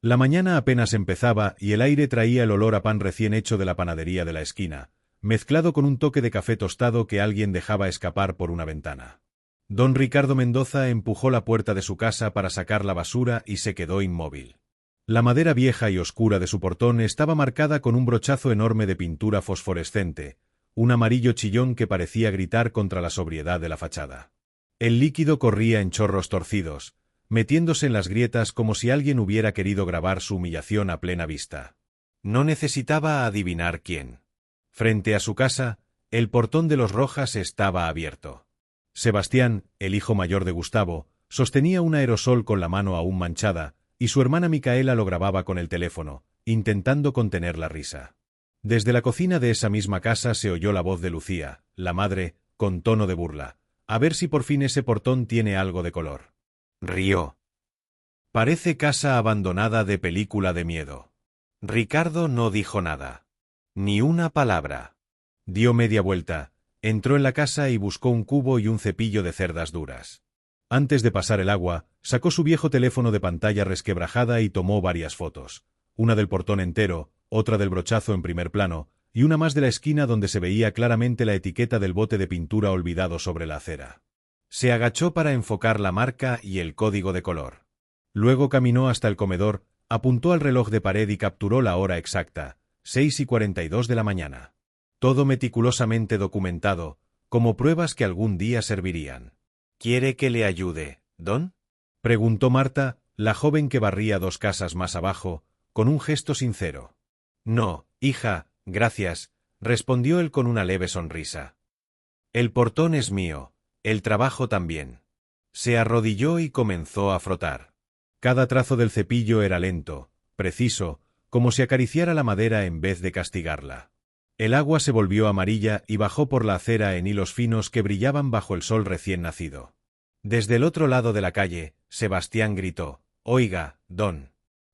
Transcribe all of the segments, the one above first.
La mañana apenas empezaba y el aire traía el olor a pan recién hecho de la panadería de la esquina, mezclado con un toque de café tostado que alguien dejaba escapar por una ventana. Don Ricardo Mendoza empujó la puerta de su casa para sacar la basura y se quedó inmóvil. La madera vieja y oscura de su portón estaba marcada con un brochazo enorme de pintura fosforescente, un amarillo chillón que parecía gritar contra la sobriedad de la fachada. El líquido corría en chorros torcidos, metiéndose en las grietas como si alguien hubiera querido grabar su humillación a plena vista. No necesitaba adivinar quién. Frente a su casa, el portón de los Rojas estaba abierto. Sebastián, el hijo mayor de Gustavo, sostenía un aerosol con la mano aún manchada, y su hermana Micaela lo grababa con el teléfono, intentando contener la risa. Desde la cocina de esa misma casa se oyó la voz de Lucía, la madre, con tono de burla. A ver si por fin ese portón tiene algo de color. Rió. Parece casa abandonada de película de miedo. Ricardo no dijo nada. Ni una palabra. Dio media vuelta, entró en la casa y buscó un cubo y un cepillo de cerdas duras. Antes de pasar el agua, sacó su viejo teléfono de pantalla resquebrajada y tomó varias fotos. Una del portón entero, otra del brochazo en primer plano, y una más de la esquina donde se veía claramente la etiqueta del bote de pintura olvidado sobre la acera. Se agachó para enfocar la marca y el código de color. Luego caminó hasta el comedor, apuntó al reloj de pared y capturó la hora exacta, 6:42 de la mañana. Todo meticulosamente documentado, como pruebas que algún día servirían. ¿Quiere que le ayude, don? Preguntó Marta, la joven que barría 2 casas más abajo, con un gesto sincero. No, hija, gracias, respondió él con una leve sonrisa. El portón es mío, el trabajo también. Se arrodilló y comenzó a frotar. Cada trazo del cepillo era lento, preciso, como si acariciara la madera en vez de castigarla. El agua se volvió amarilla y bajó por la acera en hilos finos que brillaban bajo el sol recién nacido. Desde el otro lado de la calle, Sebastián gritó: «Oiga, don.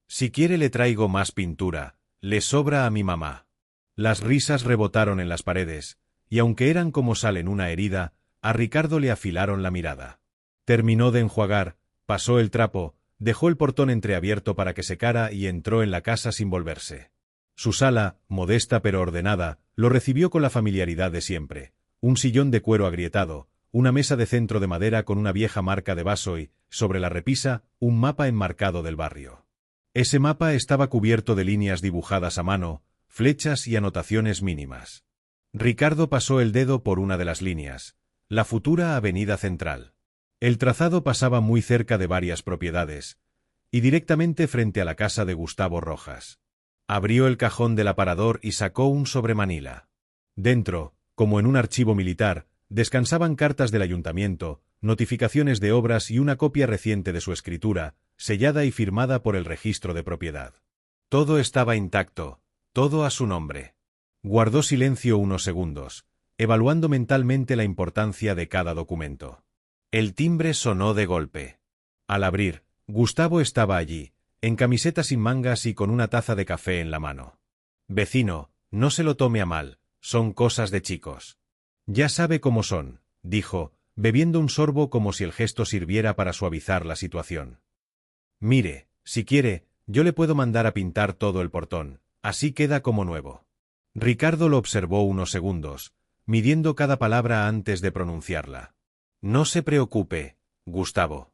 Si quiere le traigo más pintura, le sobra a mi mamá». Las risas rebotaron en las paredes, y aunque eran como sal en una herida, a Ricardo le afilaron la mirada. Terminó de enjuagar, pasó el trapo, dejó el portón entreabierto para que secara y entró en la casa sin volverse. Su sala, modesta pero ordenada, lo recibió con la familiaridad de siempre. Un sillón de cuero agrietado, una mesa de centro de madera con una vieja marca de vaso y, sobre la repisa, un mapa enmarcado del barrio. Ese mapa estaba cubierto de líneas dibujadas a mano, flechas y anotaciones mínimas. Ricardo pasó el dedo por una de las líneas, la futura Avenida Central. El trazado pasaba muy cerca de varias propiedades, y directamente frente a la casa de Gustavo Rojas. Abrió el cajón del aparador y sacó un sobremanila. Dentro, como en un archivo militar, descansaban cartas del ayuntamiento, notificaciones de obras y una copia reciente de su escritura, sellada y firmada por el registro de propiedad. Todo estaba intacto, todo a su nombre. Guardó silencio unos segundos, evaluando mentalmente la importancia de cada documento. El timbre sonó de golpe. Al abrir, Gustavo estaba allí, en camiseta sin mangas y con una taza de café en la mano. «Vecino, no se lo tome a mal, son cosas de chicos». «Ya sabe cómo son», dijo, bebiendo un sorbo como si el gesto sirviera para suavizar la situación. «Mire, si quiere, yo le puedo mandar a pintar todo el portón, así queda como nuevo». Ricardo lo observó unos segundos, midiendo cada palabra antes de pronunciarla. «No se preocupe, Gustavo.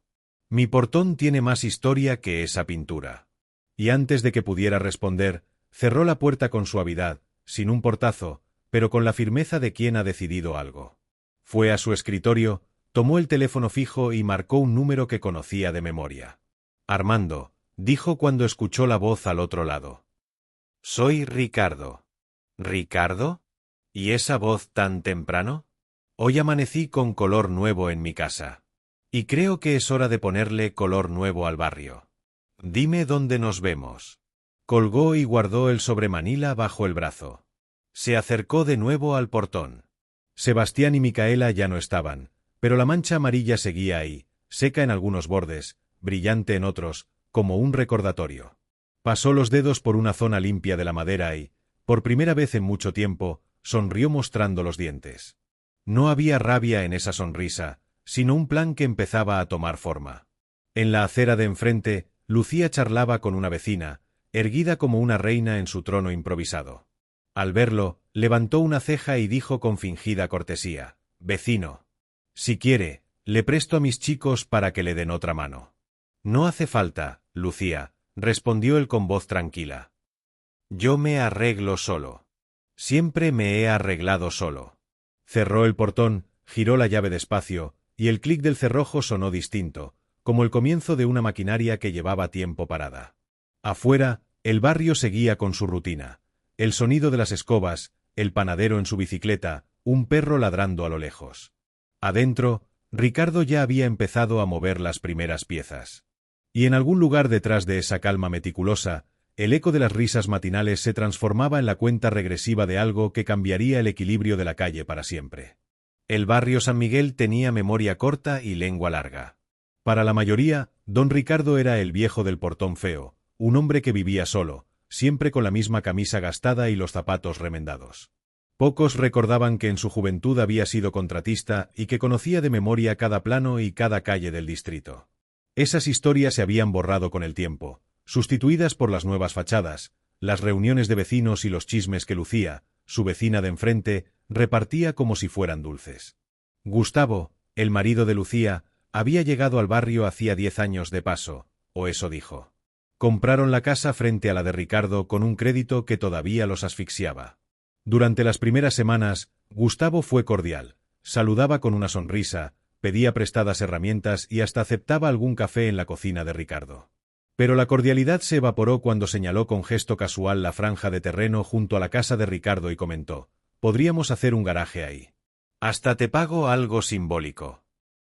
Mi portón tiene más historia que esa pintura». Y antes de que pudiera responder, cerró la puerta con suavidad, sin un portazo, pero con la firmeza de quien ha decidido algo. Fue a su escritorio, tomó el teléfono fijo y marcó un número que conocía de memoria. «Armando», dijo cuando escuchó la voz al otro lado. «Soy Ricardo». «¿Ricardo? ¿Y esa voz tan temprano? Hoy amanecí con color nuevo en mi casa. Y creo que es hora de ponerle color nuevo al barrio. Dime dónde nos vemos». Colgó y guardó el sobremanila bajo el brazo. Se acercó de nuevo al portón. Sebastián y Micaela ya no estaban, pero la mancha amarilla seguía ahí, seca en algunos bordes, brillante en otros, como un recordatorio. Pasó los dedos por una zona limpia de la madera y, por primera vez en mucho tiempo, sonrió mostrando los dientes. No había rabia en esa sonrisa, sino un plan que empezaba a tomar forma. En la acera de enfrente, Lucía charlaba con una vecina, erguida como una reina en su trono improvisado. Al verlo, levantó una ceja y dijo con fingida cortesía: «Vecino. Si quiere, le presto a mis chicos para que le den otra mano». «No hace falta, Lucía», respondió él con voz tranquila. «Yo me arreglo solo. Siempre me he arreglado solo». Cerró el portón, giró la llave despacio, y el clic del cerrojo sonó distinto, como el comienzo de una maquinaria que llevaba tiempo parada. Afuera, el barrio seguía con su rutina. El sonido de las escobas, el panadero en su bicicleta, un perro ladrando a lo lejos. Adentro, Ricardo ya había empezado a mover las primeras piezas. Y en algún lugar detrás de esa calma meticulosa, el eco de las risas matinales se transformaba en la cuenta regresiva de algo que cambiaría el equilibrio de la calle para siempre. El barrio San Miguel tenía memoria corta y lengua larga. Para la mayoría, don Ricardo era el viejo del portón feo, un hombre que vivía solo, siempre con la misma camisa gastada y los zapatos remendados. Pocos recordaban que en su juventud había sido contratista y que conocía de memoria cada plano y cada calle del distrito. Esas historias se habían borrado con el tiempo, sustituidas por las nuevas fachadas, las reuniones de vecinos y los chismes que Lucía, su vecina de enfrente, repartía como si fueran dulces. Gustavo, el marido de Lucía, había llegado al barrio hacía 10 años de paso, o eso dijo. Compraron la casa frente a la de Ricardo con un crédito que todavía los asfixiaba. Durante las primeras semanas, Gustavo fue cordial, saludaba con una sonrisa, pedía prestadas herramientas y hasta aceptaba algún café en la cocina de Ricardo. Pero la cordialidad se evaporó cuando señaló con gesto casual la franja de terreno junto a la casa de Ricardo y comentó: «Podríamos hacer un garaje ahí. Hasta te pago algo simbólico».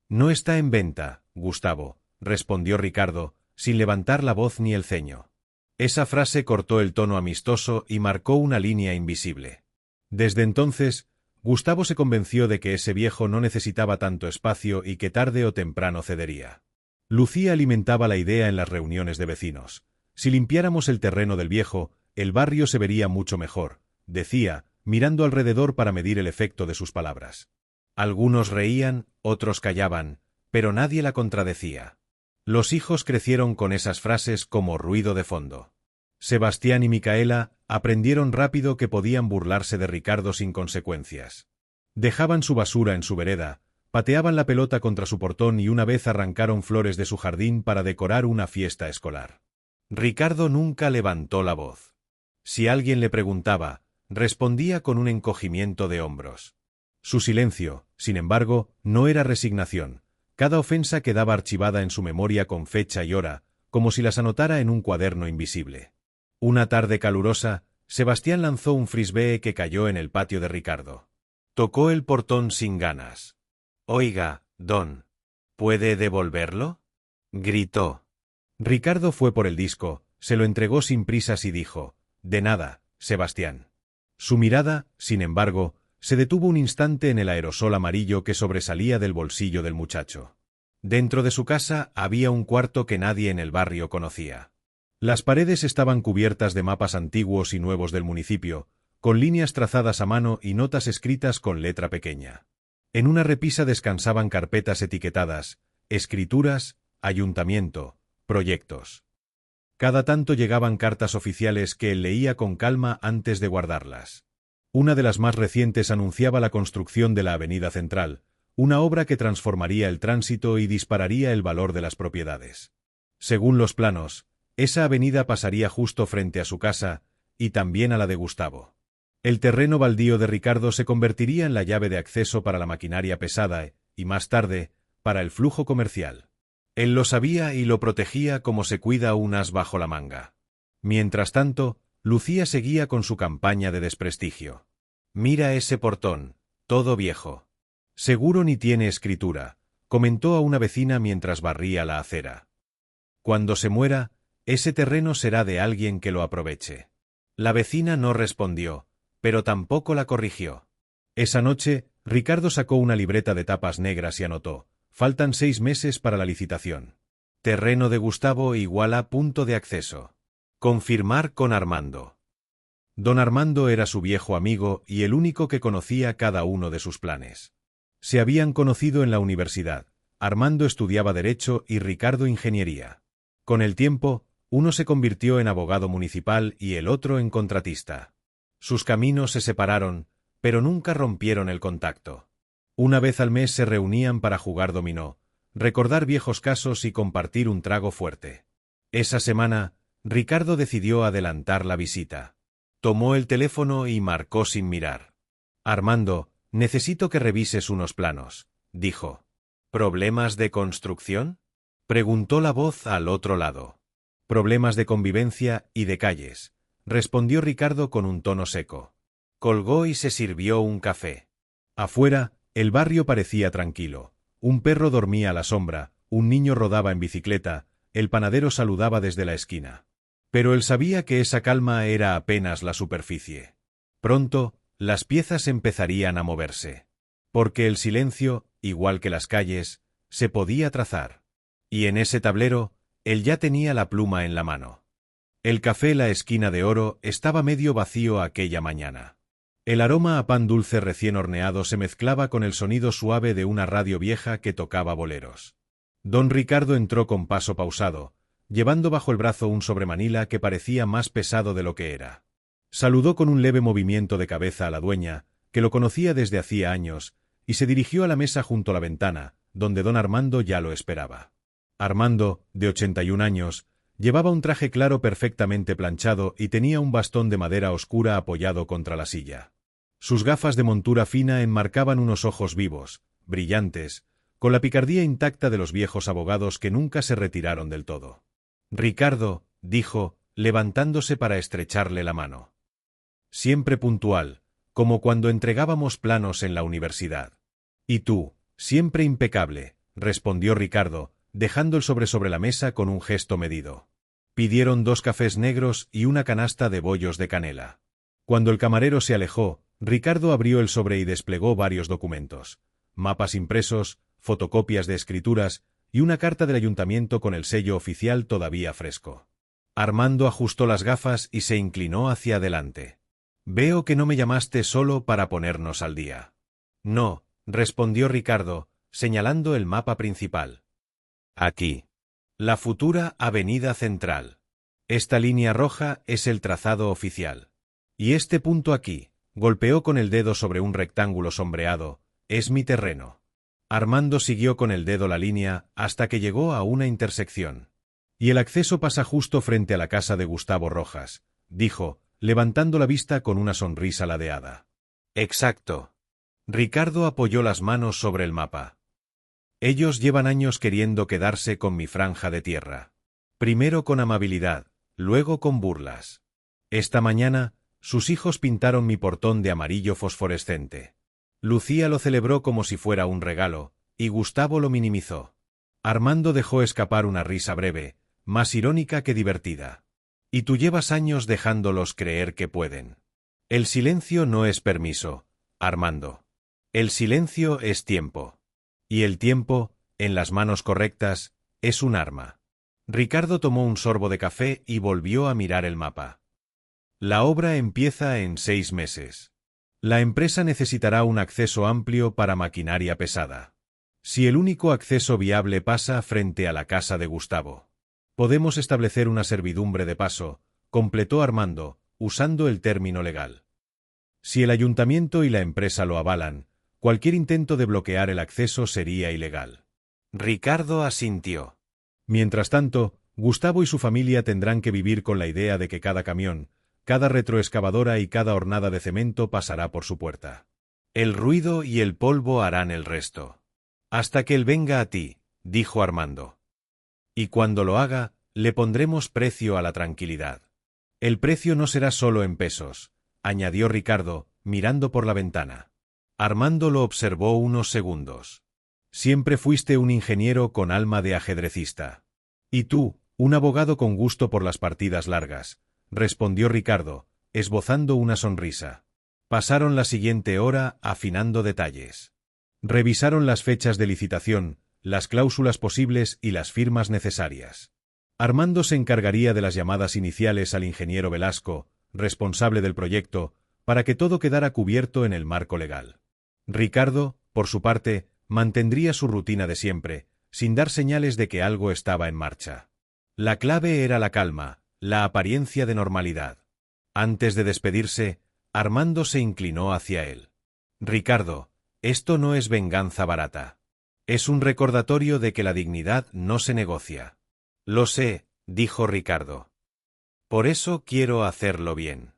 «No está en venta, Gustavo», respondió Ricardo, sin levantar la voz ni el ceño. Esa frase cortó el tono amistoso y marcó una línea invisible. Desde entonces, Gustavo se convenció de que ese viejo no necesitaba tanto espacio y que tarde o temprano cedería. Lucía alimentaba la idea en las reuniones de vecinos. Si limpiáramos el terreno del viejo, el barrio se vería mucho mejor, decía, mirando alrededor para medir el efecto de sus palabras. Algunos reían, otros callaban, pero nadie la contradecía. Los hijos crecieron con esas frases como ruido de fondo. Sebastián y Micaela aprendieron rápido que podían burlarse de Ricardo sin consecuencias. Dejaban su basura en su vereda, pateaban la pelota contra su portón y una vez arrancaron flores de su jardín para decorar una fiesta escolar. Ricardo nunca levantó la voz. Si alguien le preguntaba, respondía con un encogimiento de hombros. Su silencio, sin embargo, no era resignación. Cada ofensa quedaba archivada en su memoria con fecha y hora, como si las anotara en un cuaderno invisible. Una tarde calurosa, Sebastián lanzó un frisbee que cayó en el patio de Ricardo. Tocó el portón sin ganas. «Oiga, don, ¿puede devolverlo?», gritó. Ricardo fue por el disco, se lo entregó sin prisas y dijo: «De nada, Sebastián». Su mirada, sin embargo, se detuvo un instante en el aerosol amarillo que sobresalía del bolsillo del muchacho. Dentro de su casa había un cuarto que nadie en el barrio conocía. Las paredes estaban cubiertas de mapas antiguos y nuevos del municipio, con líneas trazadas a mano y notas escritas con letra pequeña. En una repisa descansaban carpetas etiquetadas: escrituras, ayuntamiento, proyectos. Cada tanto llegaban cartas oficiales que él leía con calma antes de guardarlas. Una de las más recientes anunciaba la construcción de la Avenida Central, una obra que transformaría el tránsito y dispararía el valor de las propiedades. Según los planos, esa avenida pasaría justo frente a su casa y también a la de Gustavo. El terreno baldío de Ricardo se convertiría en la llave de acceso para la maquinaria pesada y, más tarde, para el flujo comercial. Él lo sabía y lo protegía como se cuida un as bajo la manga. Mientras tanto, Lucía seguía con su campaña de desprestigio. «Mira ese portón, todo viejo. Seguro ni tiene escritura», comentó a una vecina mientras barría la acera. «Cuando se muera, ese terreno será de alguien que lo aproveche». La vecina no respondió, pero tampoco la corrigió. Esa noche, Ricardo sacó una libreta de tapas negras y anotó: «Faltan 6 meses para la licitación. Terreno de Gustavo igual a punto de acceso. Confirmar con Armando». Don Armando era su viejo amigo y el único que conocía cada uno de sus planes. Se habían conocido en la universidad. Armando estudiaba Derecho y Ricardo Ingeniería. Con el tiempo, uno se convirtió en abogado municipal y el otro en contratista. Sus caminos se separaron, pero nunca rompieron el contacto. Una vez al mes se reunían para jugar dominó, recordar viejos casos y compartir un trago fuerte. Esa semana, Ricardo decidió adelantar la visita. Tomó el teléfono y marcó sin mirar. «Armando, necesito que revises unos planos», dijo. «¿Problemas de construcción?», preguntó la voz al otro lado. «Problemas de convivencia y de calles», respondió Ricardo con un tono seco. Colgó y se sirvió un café. Afuera, el barrio parecía tranquilo. Un perro dormía a la sombra, un niño rodaba en bicicleta, el panadero saludaba desde la esquina. Pero él sabía que esa calma era apenas la superficie. Pronto, las piezas empezarían a moverse. Porque el silencio, igual que las calles, se podía trazar. Y en ese tablero, él ya tenía la pluma en la mano. El café La Esquina de Oro estaba medio vacío aquella mañana. El aroma a pan dulce recién horneado se mezclaba con el sonido suave de una radio vieja que tocaba boleros. Don Ricardo entró con paso pausado, llevando bajo el brazo un sobremanila que parecía más pesado de lo que era. Saludó con un leve movimiento de cabeza a la dueña, que lo conocía desde hacía años, y se dirigió a la mesa junto a la ventana, donde don Armando ya lo esperaba. Armando, de 81 años, llevaba un traje claro perfectamente planchado y tenía un bastón de madera oscura apoyado contra la silla. Sus gafas de montura fina enmarcaban unos ojos vivos, brillantes, con la picardía intacta de los viejos abogados que nunca se retiraron del todo. «Ricardo», dijo, levantándose para estrecharle la mano. «Siempre puntual, como cuando entregábamos planos en la universidad». «Y tú, siempre impecable», respondió Ricardo, dejando el sobre la mesa con un gesto medido. Pidieron 2 cafés negros y una canasta de bollos de canela. Cuando el camarero se alejó, Ricardo abrió el sobre y desplegó varios documentos: mapas impresos, fotocopias de escrituras y una carta del ayuntamiento con el sello oficial todavía fresco. Armando ajustó las gafas y se inclinó hacia adelante. «Veo que no me llamaste solo para ponernos al día». «No», respondió Ricardo, señalando el mapa principal. «Aquí. La futura Avenida Central. Esta línea roja es el trazado oficial. Y este punto aquí», golpeó con el dedo sobre un rectángulo sombreado, «es mi terreno». Armando siguió con el dedo la línea hasta que llegó a una intersección. «Y el acceso pasa justo frente a la casa de Gustavo Rojas», dijo, levantando la vista con una sonrisa ladeada. «Exacto». Ricardo apoyó las manos sobre el mapa. «Ellos llevan años queriendo quedarse con mi franja de tierra. Primero con amabilidad, luego con burlas. Esta mañana, sus hijos pintaron mi portón de amarillo fosforescente. Lucía lo celebró como si fuera un regalo, y Gustavo lo minimizó. Armando dejó escapar una risa breve, más irónica que divertida. Y tú llevas años dejándolos creer que pueden. El silencio no es permiso, Armando. El silencio es tiempo. Y el tiempo, en las manos correctas, es un arma». Ricardo tomó un sorbo de café y volvió a mirar el mapa. «La obra empieza en 6 meses. La empresa necesitará un acceso amplio para maquinaria pesada. Si el único acceso viable pasa frente a la casa de Gustavo, podemos establecer una servidumbre de paso», completó Armando, usando el término legal. «Si el ayuntamiento y la empresa lo avalan, cualquier intento de bloquear el acceso sería ilegal». Ricardo asintió. «Mientras tanto, Gustavo y su familia tendrán que vivir con la idea de que cada camión, cada retroexcavadora y cada hornada de cemento pasará por su puerta. El ruido y el polvo harán el resto. Hasta que él venga a ti», dijo Armando. «Y cuando lo haga, le pondremos precio a la tranquilidad. El precio no será solo en pesos», añadió Ricardo, mirando por la ventana. Armando lo observó unos segundos. «Siempre fuiste un ingeniero con alma de ajedrecista. Y tú, un abogado con gusto por las partidas largas», respondió Ricardo, esbozando una sonrisa. Pasaron la siguiente hora afinando detalles. Revisaron las fechas de licitación, las cláusulas posibles y las firmas necesarias. Armando se encargaría de las llamadas iniciales al ingeniero Velasco, responsable del proyecto, para que todo quedara cubierto en el marco legal. Ricardo, por su parte, mantendría su rutina de siempre, sin dar señales de que algo estaba en marcha. La clave era la calma, la apariencia de normalidad. Antes de despedirse, Armando se inclinó hacia él. Ricardo, esto no es venganza barata. Es un recordatorio de que la dignidad no se negocia. Lo sé, dijo Ricardo. Por eso quiero hacerlo bien.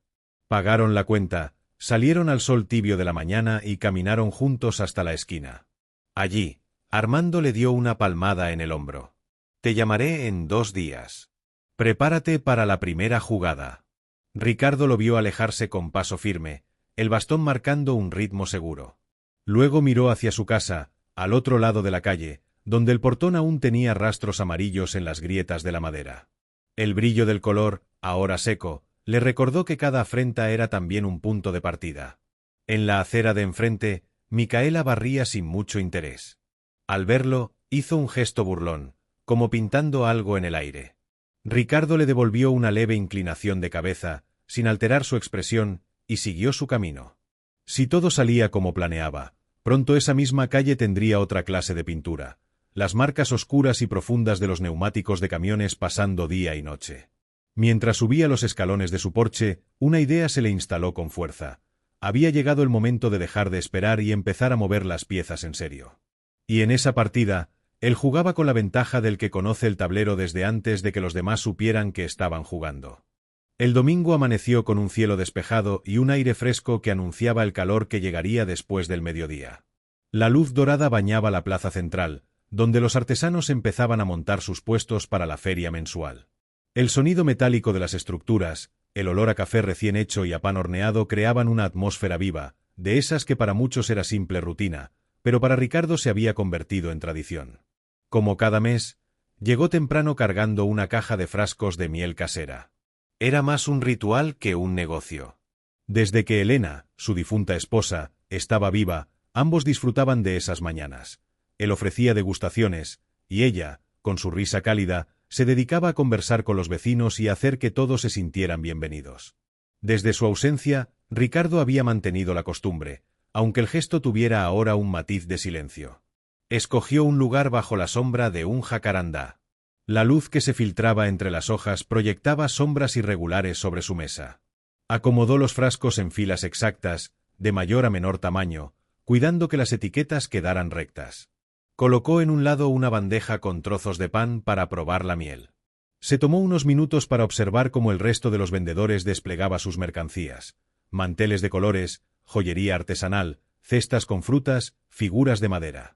Pagaron la cuenta, salieron al sol tibio de la mañana y caminaron juntos hasta la esquina. Allí, Armando le dio una palmada en el hombro. Te llamaré en 2 días. Prepárate para la primera jugada. Ricardo lo vio alejarse con paso firme, el bastón marcando un ritmo seguro. Luego miró hacia su casa, al otro lado de la calle, donde el portón aún tenía rastros amarillos en las grietas de la madera. El brillo del color, ahora seco, le recordó que cada afrenta era también un punto de partida. En la acera de enfrente, Micaela barría sin mucho interés. Al verlo, hizo un gesto burlón, como pintando algo en el aire. Ricardo le devolvió una leve inclinación de cabeza, sin alterar su expresión, y siguió su camino. Si todo salía como planeaba, pronto esa misma calle tendría otra clase de pintura, las marcas oscuras y profundas de los neumáticos de camiones pasando día y noche. Mientras subía los escalones de su porche, una idea se le instaló con fuerza. Había llegado el momento de dejar de esperar y empezar a mover las piezas en serio. Y en esa partida, él jugaba con la ventaja del que conoce el tablero desde antes de que los demás supieran que estaban jugando. El domingo amaneció con un cielo despejado y un aire fresco que anunciaba el calor que llegaría después del mediodía. La luz dorada bañaba la plaza central, donde los artesanos empezaban a montar sus puestos para la feria mensual. El sonido metálico de las estructuras, el olor a café recién hecho y a pan horneado creaban una atmósfera viva, de esas que para muchos era simple rutina, pero para Ricardo se había convertido en tradición. Como cada mes, llegó temprano cargando una caja de frascos de miel casera. Era más un ritual que un negocio. Desde que Elena, su difunta esposa, estaba viva, ambos disfrutaban de esas mañanas. Él ofrecía degustaciones, y ella, con su risa cálida, se dedicaba a conversar con los vecinos y a hacer que todos se sintieran bienvenidos. Desde su ausencia, Ricardo había mantenido la costumbre, aunque el gesto tuviera ahora un matiz de silencio. Escogió un lugar bajo la sombra de un jacarandá. La luz que se filtraba entre las hojas proyectaba sombras irregulares sobre su mesa. Acomodó los frascos en filas exactas, de mayor a menor tamaño, cuidando que las etiquetas quedaran rectas. Colocó en un lado una bandeja con trozos de pan para probar la miel. Se tomó unos minutos para observar cómo el resto de los vendedores desplegaba sus mercancías. Manteles de colores, joyería artesanal, cestas con frutas, figuras de madera.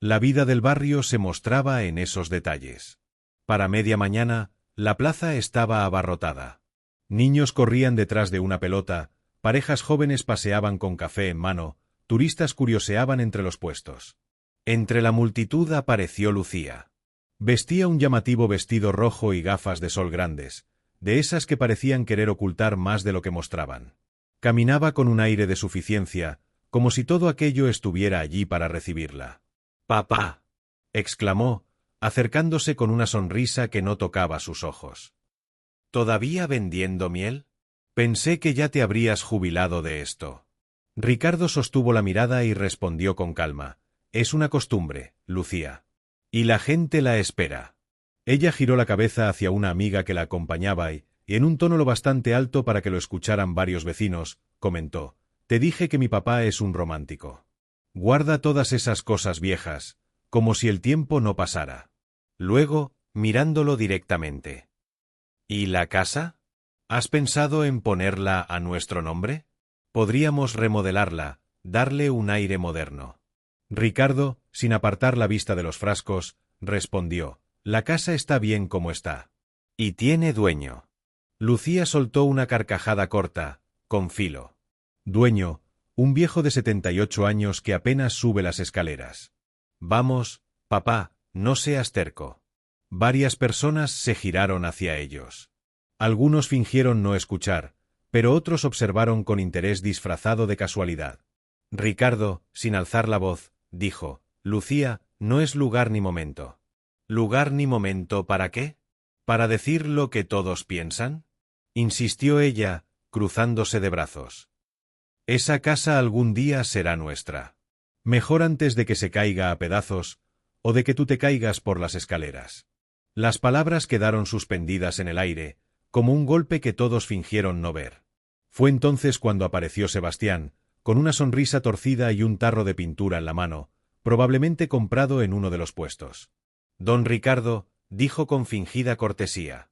La vida del barrio se mostraba en esos detalles. Para media mañana, la plaza estaba abarrotada. Niños corrían detrás de una pelota, parejas jóvenes paseaban con café en mano, turistas curioseaban entre los puestos. Entre la multitud apareció Lucía. Vestía un llamativo vestido rojo y gafas de sol grandes, de esas que parecían querer ocultar más de lo que mostraban. Caminaba con un aire de suficiencia, como si todo aquello estuviera allí para recibirla. «¡Papá!», exclamó, acercándose con una sonrisa que no tocaba sus ojos. «¿Todavía vendiendo miel? Pensé que ya te habrías jubilado de esto». Ricardo sostuvo la mirada y respondió con calma. «Es una costumbre, Lucía. Y la gente la espera». Ella giró la cabeza hacia una amiga que la acompañaba y, en un tono lo bastante alto para que lo escucharan varios vecinos, comentó: «Te dije que mi papá es un romántico. Guarda todas esas cosas viejas, como si el tiempo no pasara». Luego, mirándolo directamente: «¿Y la casa? ¿Has pensado en ponerla a nuestro nombre? Podríamos remodelarla, darle un aire moderno». Ricardo, sin apartar la vista de los frascos, respondió: «La casa está bien como está. Y tiene dueño». Lucía soltó una carcajada corta, con filo. «Dueño, un viejo de 78 años que apenas sube las escaleras». «Vamos, papá, no seas terco». Varias personas se giraron hacia ellos. Algunos fingieron no escuchar, pero otros observaron con interés disfrazado de casualidad. Ricardo, sin alzar la voz, dijo: «Lucía, no es lugar ni momento». «¿Lugar ni momento para qué? ¿Para decir lo que todos piensan?», insistió ella, cruzándose de brazos. «Esa casa algún día será nuestra. Mejor antes de que se caiga a pedazos, o de que tú te caigas por las escaleras». Las palabras quedaron suspendidas en el aire, como un golpe que todos fingieron no ver. Fue entonces cuando apareció Sebastián, con una sonrisa torcida y un tarro de pintura en la mano, probablemente comprado en uno de los puestos. Don Ricardo, dijo con fingida cortesía.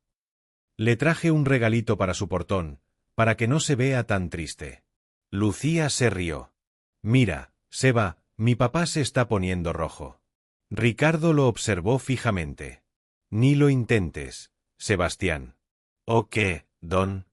Le traje un regalito para su portón, para que no se vea tan triste. Lucía se rió. Mira, Seba, mi papá se está poniendo rojo. Ricardo lo observó fijamente. Ni lo intentes, Sebastián. ¿O qué, don?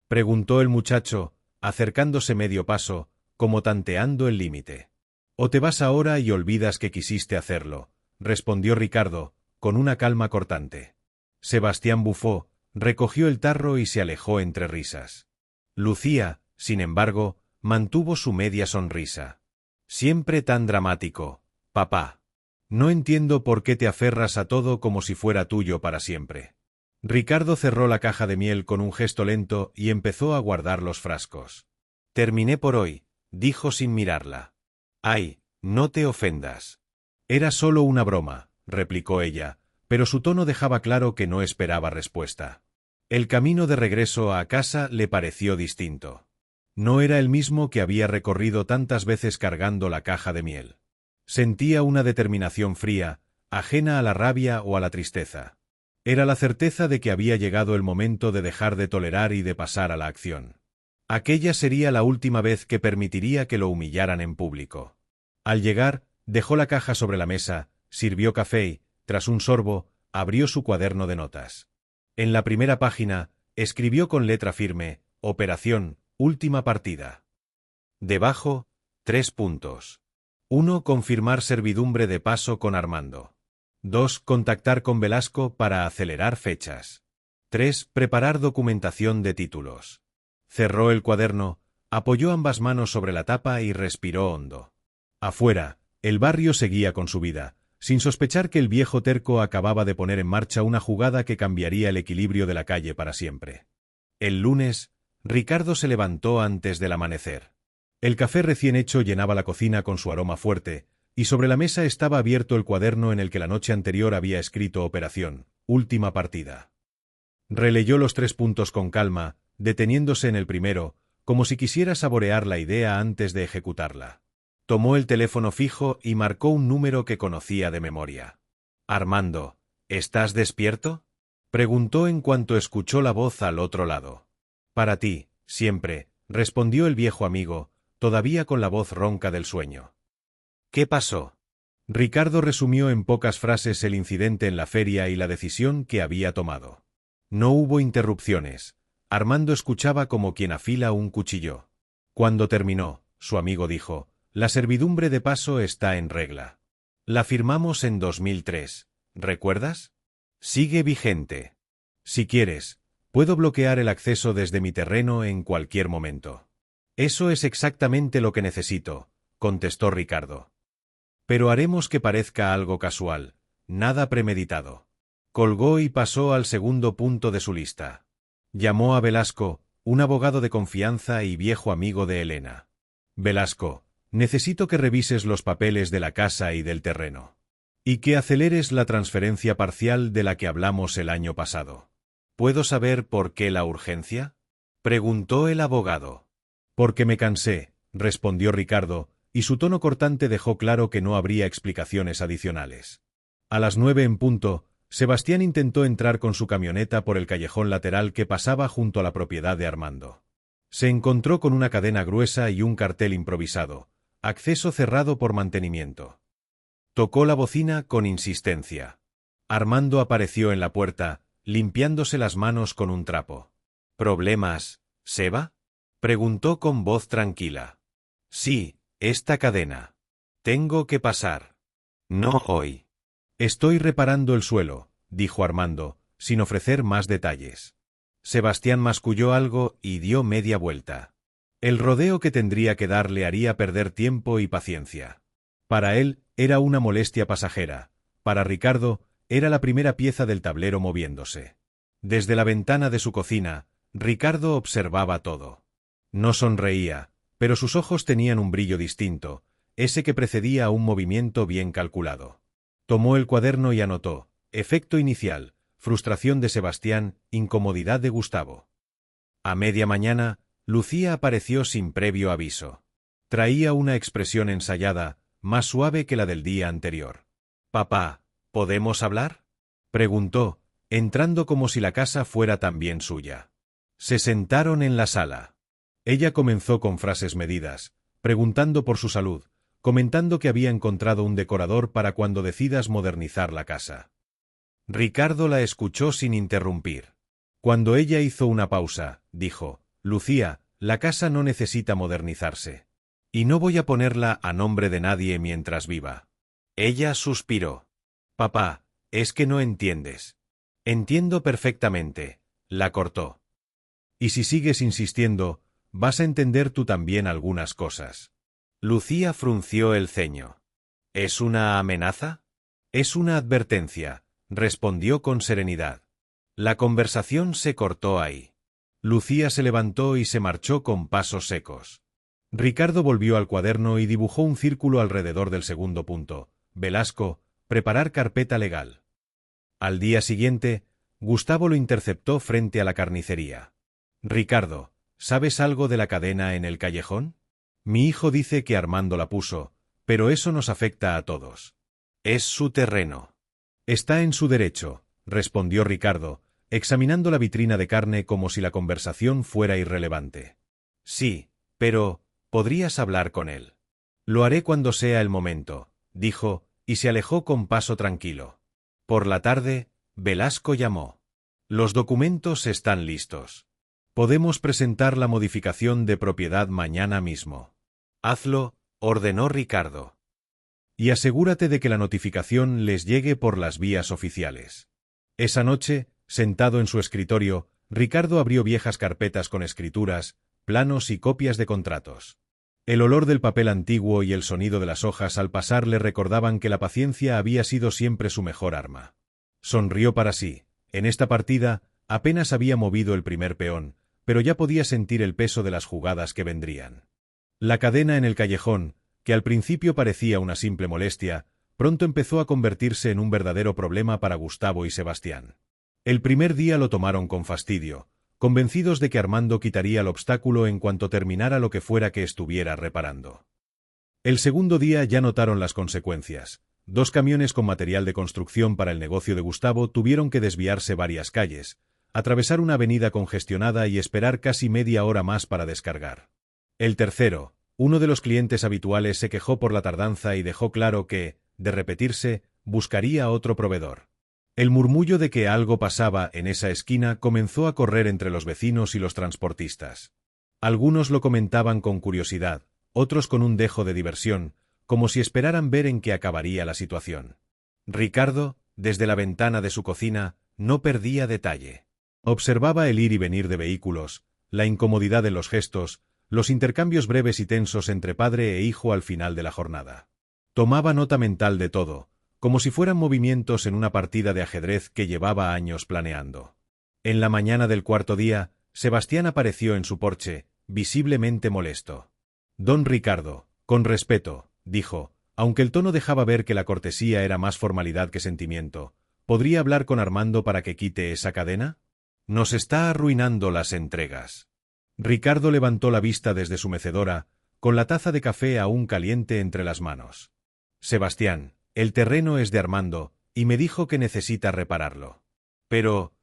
Preguntó el muchacho, acercándose medio paso, como tanteando el límite. O te vas ahora y olvidas que quisiste hacerlo, respondió Ricardo, con una calma cortante. Sebastián bufó, recogió el tarro y se alejó entre risas. Lucía, sin embargo, mantuvo su media sonrisa. Siempre tan dramático, papá. No entiendo por qué te aferras a todo como si fuera tuyo para siempre. Ricardo cerró la caja de miel con un gesto lento y empezó a guardar los frascos. Terminé por hoy, dijo sin mirarla. Ay, no te ofendas. Era solo una broma, replicó ella, pero su tono dejaba claro que no esperaba respuesta. El camino de regreso a casa le pareció distinto. No era el mismo que había recorrido tantas veces cargando la caja de miel. Sentía una determinación fría, ajena a la rabia o a la tristeza. Era la certeza de que había llegado el momento de dejar de tolerar y de pasar a la acción. Aquella sería la última vez que permitiría que lo humillaran en público. Al llegar, dejó la caja sobre la mesa, sirvió café y, tras un sorbo, abrió su cuaderno de notas. En la primera página, escribió con letra firme, Operación, última partida. Debajo, 3 puntos. 1. Confirmar servidumbre de paso con Armando. 2. Contactar con Velasco para acelerar fechas. 3. Preparar documentación de títulos. Cerró el cuaderno, apoyó ambas manos sobre la tapa y respiró hondo. Afuera, el barrio seguía con su vida, sin sospechar que el viejo terco acababa de poner en marcha una jugada que cambiaría el equilibrio de la calle para siempre. El lunes, Ricardo se levantó antes del amanecer. El café recién hecho llenaba la cocina con su aroma fuerte, y sobre la mesa estaba abierto el cuaderno en el que la noche anterior había escrito Operación, última partida. Releyó los 3 puntos con calma, deteniéndose en el primero, como si quisiera saborear la idea antes de ejecutarla. Tomó el teléfono fijo y marcó un número que conocía de memoria. Armando, ¿estás despierto? Preguntó en cuanto escuchó la voz al otro lado. Para ti, siempre, respondió el viejo amigo, todavía con la voz ronca del sueño. ¿Qué pasó? Ricardo resumió en pocas frases el incidente en la feria y la decisión que había tomado. No hubo interrupciones. Armando escuchaba como quien afila un cuchillo. Cuando terminó, su amigo dijo, la servidumbre de paso está en regla. La firmamos en 2003, ¿recuerdas? Sigue vigente. Si quieres, puedo bloquear el acceso desde mi terreno en cualquier momento. Eso es exactamente lo que necesito, contestó Ricardo. Pero haremos que parezca algo casual, nada premeditado. Colgó y pasó al segundo punto de su lista. Llamó a Velasco, un abogado de confianza y viejo amigo de Elena. Velasco, necesito que revises los papeles de la casa y del terreno. Y que aceleres la transferencia parcial de la que hablamos el año pasado. ¿Puedo saber por qué la urgencia? Preguntó el abogado. Porque me cansé, respondió Ricardo, y su tono cortante dejó claro que no habría explicaciones adicionales. A las 9 en punto, Sebastián intentó entrar con su camioneta por el callejón lateral que pasaba junto a la propiedad de Armando. Se encontró con una cadena gruesa y un cartel improvisado, acceso cerrado por mantenimiento. Tocó la bocina con insistencia. Armando apareció en la puerta, limpiándose las manos con un trapo. ¿Problemas, Seba? Preguntó con voz tranquila. Sí, esta cadena. Tengo que pasar. No hoy. Estoy reparando el suelo, dijo Armando, sin ofrecer más detalles. Sebastián masculló algo y dio media vuelta. El rodeo que tendría que dar le haría perder tiempo y paciencia. Para él, era una molestia pasajera. Para Ricardo, era la primera pieza del tablero moviéndose. Desde la ventana de su cocina, Ricardo observaba todo. No sonreía, pero sus ojos tenían un brillo distinto, ese que precedía a un movimiento bien calculado. Tomó el cuaderno y anotó, efecto inicial, frustración de Sebastián, incomodidad de Gustavo. A media mañana, Lucía apareció sin previo aviso. Traía una expresión ensayada, más suave que la del día anterior. «Papá, ¿podemos hablar?», preguntó, entrando como si la casa fuera también suya. Se sentaron en la sala. Ella comenzó con frases medidas, preguntando por su salud, comentando que había encontrado un decorador para cuando decidas modernizar la casa. Ricardo la escuchó sin interrumpir. Cuando ella hizo una pausa, dijo: «Lucía, la casa no necesita modernizarse. Y no voy a ponerla a nombre de nadie mientras viva». Ella suspiró. «Papá, es que no entiendes». «Entiendo perfectamente», la cortó. «Y si sigues insistiendo, vas a entender tú también algunas cosas». Lucía frunció el ceño. «¿Es una amenaza?». «Es una advertencia», respondió con serenidad. La conversación se cortó ahí. Lucía se levantó y se marchó con pasos secos. Ricardo volvió al cuaderno y dibujó un círculo alrededor del segundo punto. Velasco, preparar carpeta legal. Al día siguiente, Gustavo lo interceptó frente a la carnicería. «Ricardo, ¿sabes algo de la cadena en el callejón? Mi hijo dice que Armando la puso, pero eso nos afecta a todos. Es su terreno». «Está en su derecho», respondió Ricardo, examinando la vitrina de carne como si la conversación fuera irrelevante. «Sí, pero podrías hablar con él». «Lo haré cuando sea el momento», dijo, y se alejó con paso tranquilo. Por la tarde, Velasco llamó. «Los documentos están listos. Podemos presentar la modificación de propiedad mañana mismo». «Hazlo», ordenó Ricardo. «Y asegúrate de que la notificación les llegue por las vías oficiales». Esa noche, sentado en su escritorio, Ricardo abrió viejas carpetas con escrituras, planos y copias de contratos. El olor del papel antiguo y el sonido de las hojas al pasar le recordaban que la paciencia había sido siempre su mejor arma. Sonrió para sí. En esta partida, apenas había movido el primer peón, pero ya podía sentir el peso de las jugadas que vendrían. La cadena en el callejón, que al principio parecía una simple molestia, pronto empezó a convertirse en un verdadero problema para Gustavo y Sebastián. El primer día lo tomaron con fastidio, convencidos de que Armando quitaría el obstáculo en cuanto terminara lo que fuera que estuviera reparando. El segundo día ya notaron las consecuencias. 2 camiones con material de construcción para el negocio de Gustavo tuvieron que desviarse varias calles, atravesar una avenida congestionada y esperar casi media hora más para descargar. El tercero, uno de los clientes habituales, se quejó por la tardanza y dejó claro que, de repetirse, buscaría otro proveedor. El murmullo de que algo pasaba en esa esquina comenzó a correr entre los vecinos y los transportistas. Algunos lo comentaban con curiosidad, otros con un dejo de diversión, como si esperaran ver en qué acabaría la situación. Ricardo, desde la ventana de su cocina, no perdía detalle. Observaba el ir y venir de vehículos, la incomodidad en los gestos, los intercambios breves y tensos entre padre e hijo al final de la jornada. Tomaba nota mental de todo, como si fueran movimientos en una partida de ajedrez que llevaba años planeando. En la mañana del cuarto día, Sebastián apareció en su porche, visiblemente molesto. «Don Ricardo, con respeto», dijo, aunque el tono dejaba ver que la cortesía era más formalidad que sentimiento, «¿podría hablar con Armando para que quite esa cadena? Nos está arruinando las entregas». Ricardo levantó la vista desde su mecedora, con la taza de café aún caliente entre las manos. «Sebastián, el terreno es de Armando, y me dijo que necesita repararlo». «Pero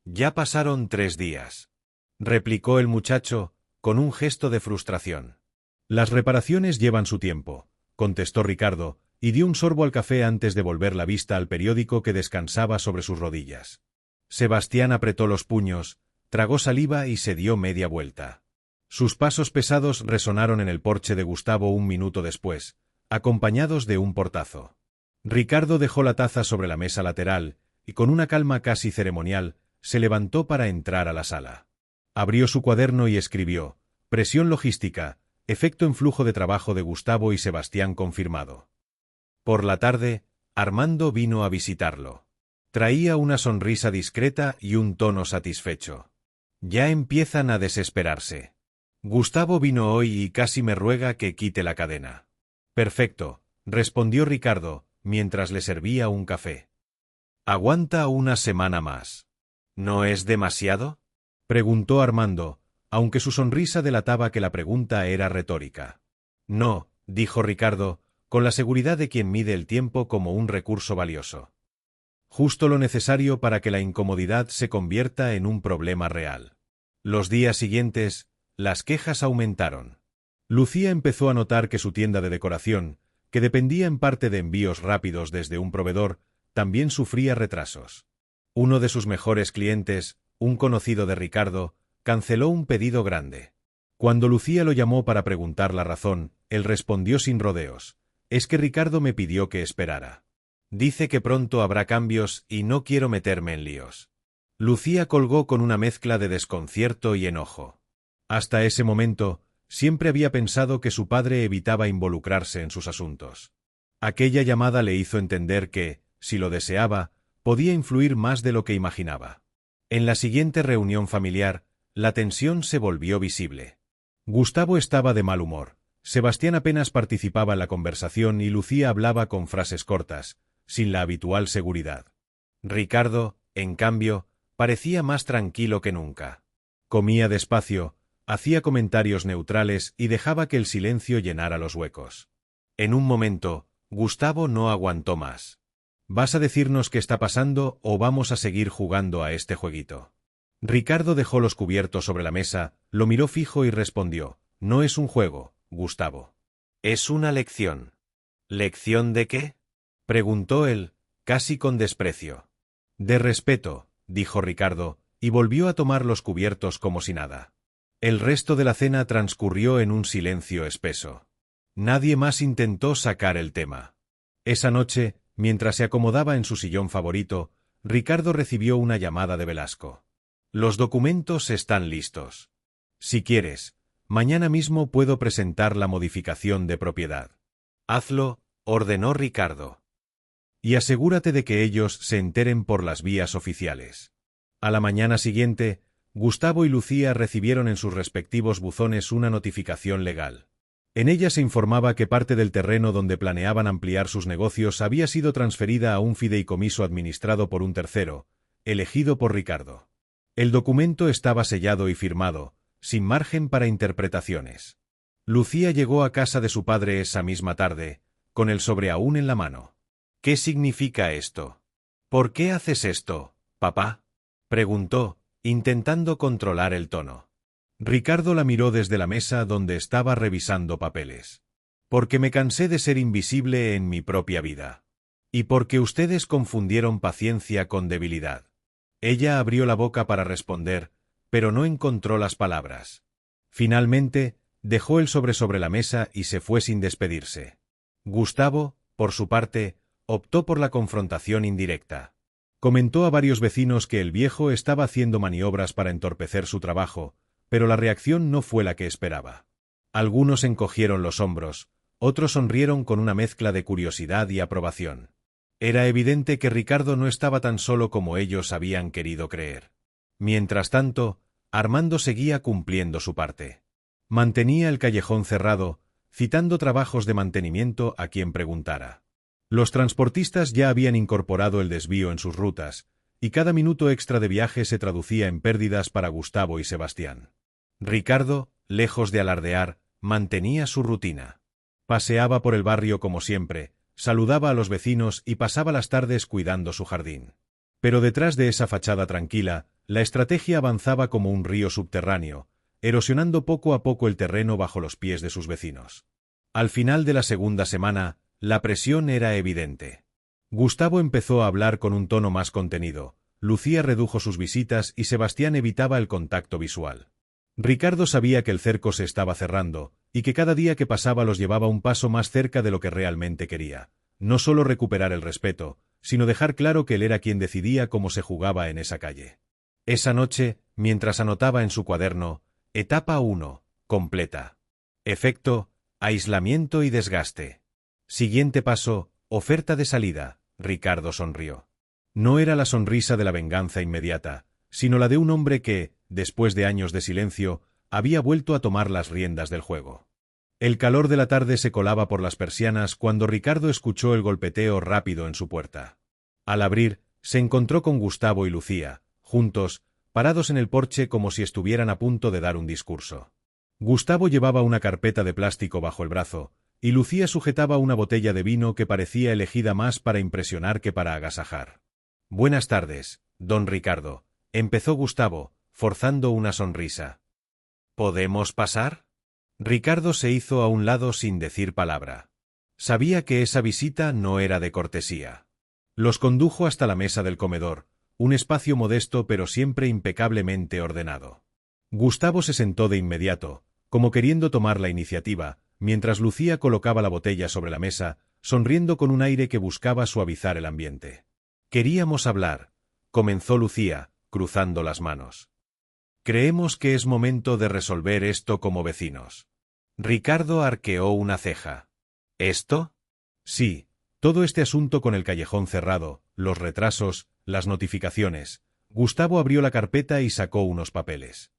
ya pasaron 3 días», replicó el muchacho, con un gesto de frustración. «Las reparaciones llevan su tiempo», contestó Ricardo, y dio un sorbo al café antes de volver la vista al periódico que descansaba sobre sus rodillas. Sebastián apretó los puños, tragó saliva y se dio media vuelta. Sus pasos pesados resonaron en el porche de Gustavo un minuto después, acompañados de un portazo. Ricardo dejó la taza sobre la mesa lateral y, con una calma casi ceremonial, se levantó para entrar a la sala. Abrió su cuaderno y escribió: «Presión logística, efecto en flujo de trabajo de Gustavo y Sebastián confirmado». Por la tarde, Armando vino a visitarlo. Traía una sonrisa discreta y un tono satisfecho. «Ya empiezan a desesperarse. Gustavo vino hoy y casi me ruega que quite la cadena». «Perfecto», respondió Ricardo, mientras le servía un café. Aguanta una semana más. ¿No es demasiado? Preguntó Armando, aunque su sonrisa delataba que la pregunta era retórica. No, dijo Ricardo, con la seguridad de quien mide el tiempo como un recurso valioso. Justo lo necesario para que la incomodidad se convierta en un problema real. Los días siguientes, las quejas aumentaron. Lucía empezó a notar que su tienda de decoración, que dependía en parte de envíos rápidos desde un proveedor, también sufría retrasos. Uno de sus mejores clientes, un conocido de Ricardo, canceló un pedido grande. Cuando Lucía lo llamó para preguntar la razón, él respondió sin rodeos: «Es que Ricardo me pidió que esperara. Dice que pronto habrá cambios y no quiero meterme en líos». Lucía colgó con una mezcla de desconcierto y enojo. Hasta ese momento, siempre había pensado que su padre evitaba involucrarse en sus asuntos. Aquella llamada le hizo entender que, si lo deseaba, podía influir más de lo que imaginaba. En la siguiente reunión familiar, la tensión se volvió visible. Gustavo estaba de mal humor, Sebastián apenas participaba en la conversación y Lucía hablaba con frases cortas, sin la habitual seguridad. Ricardo, en cambio, parecía más tranquilo que nunca. Comía despacio, hacía comentarios neutrales y dejaba que el silencio llenara los huecos. En un momento, Gustavo no aguantó más. «¿Vas a decirnos qué está pasando o vamos a seguir jugando a este jueguito?» Ricardo dejó los cubiertos sobre la mesa, lo miró fijo y respondió: «No es un juego, Gustavo. Es una lección». «¿Lección de qué?», preguntó él, casi con desprecio. «De respeto», dijo Ricardo, y volvió a tomar los cubiertos como si nada. El resto de la cena transcurrió en un silencio espeso. Nadie más intentó sacar el tema. Esa noche, mientras se acomodaba en su sillón favorito, Ricardo recibió una llamada de Velasco. «Los documentos están listos. Si quieres, mañana mismo puedo presentar la modificación de propiedad». «Hazlo», ordenó Ricardo. «Y asegúrate de que ellos se enteren por las vías oficiales». A la mañana siguiente, Gustavo y Lucía recibieron en sus respectivos buzones una notificación legal. En ella se informaba que parte del terreno donde planeaban ampliar sus negocios había sido transferida a un fideicomiso administrado por un tercero, elegido por Ricardo. El documento estaba sellado y firmado, sin margen para interpretaciones. Lucía llegó a casa de su padre esa misma tarde, con el sobre aún en la mano. «¿Qué significa esto? ¿Por qué haces esto, papá?», preguntó, intentando controlar el tono. Ricardo la miró desde la mesa donde estaba revisando papeles. «Porque me cansé de ser invisible en mi propia vida. Y porque ustedes confundieron paciencia con debilidad». Ella abrió la boca para responder, pero no encontró las palabras. Finalmente, dejó el sobre la mesa y se fue sin despedirse. Gustavo, por su parte, optó por la confrontación indirecta. Comentó a varios vecinos que el viejo estaba haciendo maniobras para entorpecer su trabajo, pero la reacción no fue la que esperaba. Algunos encogieron los hombros, otros sonrieron con una mezcla de curiosidad y aprobación. Era evidente que Ricardo no estaba tan solo como ellos habían querido creer. Mientras tanto, Armando seguía cumpliendo su parte. Mantenía el callejón cerrado, citando trabajos de mantenimiento a quien preguntara. Los transportistas ya habían incorporado el desvío en sus rutas, y cada minuto extra de viaje se traducía en pérdidas para Gustavo y Sebastián. Ricardo, lejos de alardear, mantenía su rutina. Paseaba por el barrio como siempre, saludaba a los vecinos y pasaba las tardes cuidando su jardín. Pero detrás de esa fachada tranquila, la estrategia avanzaba como un río subterráneo, erosionando poco a poco el terreno bajo los pies de sus vecinos. Al final de la segunda semana, la presión era evidente. Gustavo empezó a hablar con un tono más contenido, Lucía redujo sus visitas y Sebastián evitaba el contacto visual. Ricardo sabía que el cerco se estaba cerrando, y que cada día que pasaba los llevaba un paso más cerca de lo que realmente quería. No solo recuperar el respeto, sino dejar claro que él era quien decidía cómo se jugaba en esa calle. Esa noche, mientras anotaba en su cuaderno, etapa 1, completa. Efecto, aislamiento y desgaste. Siguiente paso, oferta de salida. Ricardo sonrió. No era la sonrisa de la venganza inmediata, sino la de un hombre que, después de años de silencio, había vuelto a tomar las riendas del juego. El calor de la tarde se colaba por las persianas cuando Ricardo escuchó el golpeteo rápido en su puerta. Al abrir, Se encontró con Gustavo y Lucía, juntos, parados en el porche como si estuvieran a punto de dar un discurso. Gustavo llevaba una carpeta de plástico bajo el brazo, y Lucía sujetaba una botella de vino que parecía elegida más para impresionar que para agasajar. «Buenas tardes, don Ricardo», empezó Gustavo, forzando una sonrisa. «¿Podemos pasar?» Ricardo se hizo a un lado sin decir palabra. Sabía que esa visita no era de cortesía. Los condujo hasta la mesa del comedor, un espacio modesto pero siempre impecablemente ordenado. Gustavo se sentó de inmediato, como queriendo tomar la iniciativa, mientras Lucía colocaba la botella sobre la mesa, sonriendo con un aire que buscaba suavizar el ambiente. «Queríamos hablar», comenzó Lucía, cruzando las manos. «Creemos que es momento de resolver esto como vecinos». Ricardo arqueó una ceja. ¿Esto? Sí, todo este asunto con el callejón cerrado, los retrasos, las notificaciones. Gustavo abrió la carpeta y sacó unos papeles.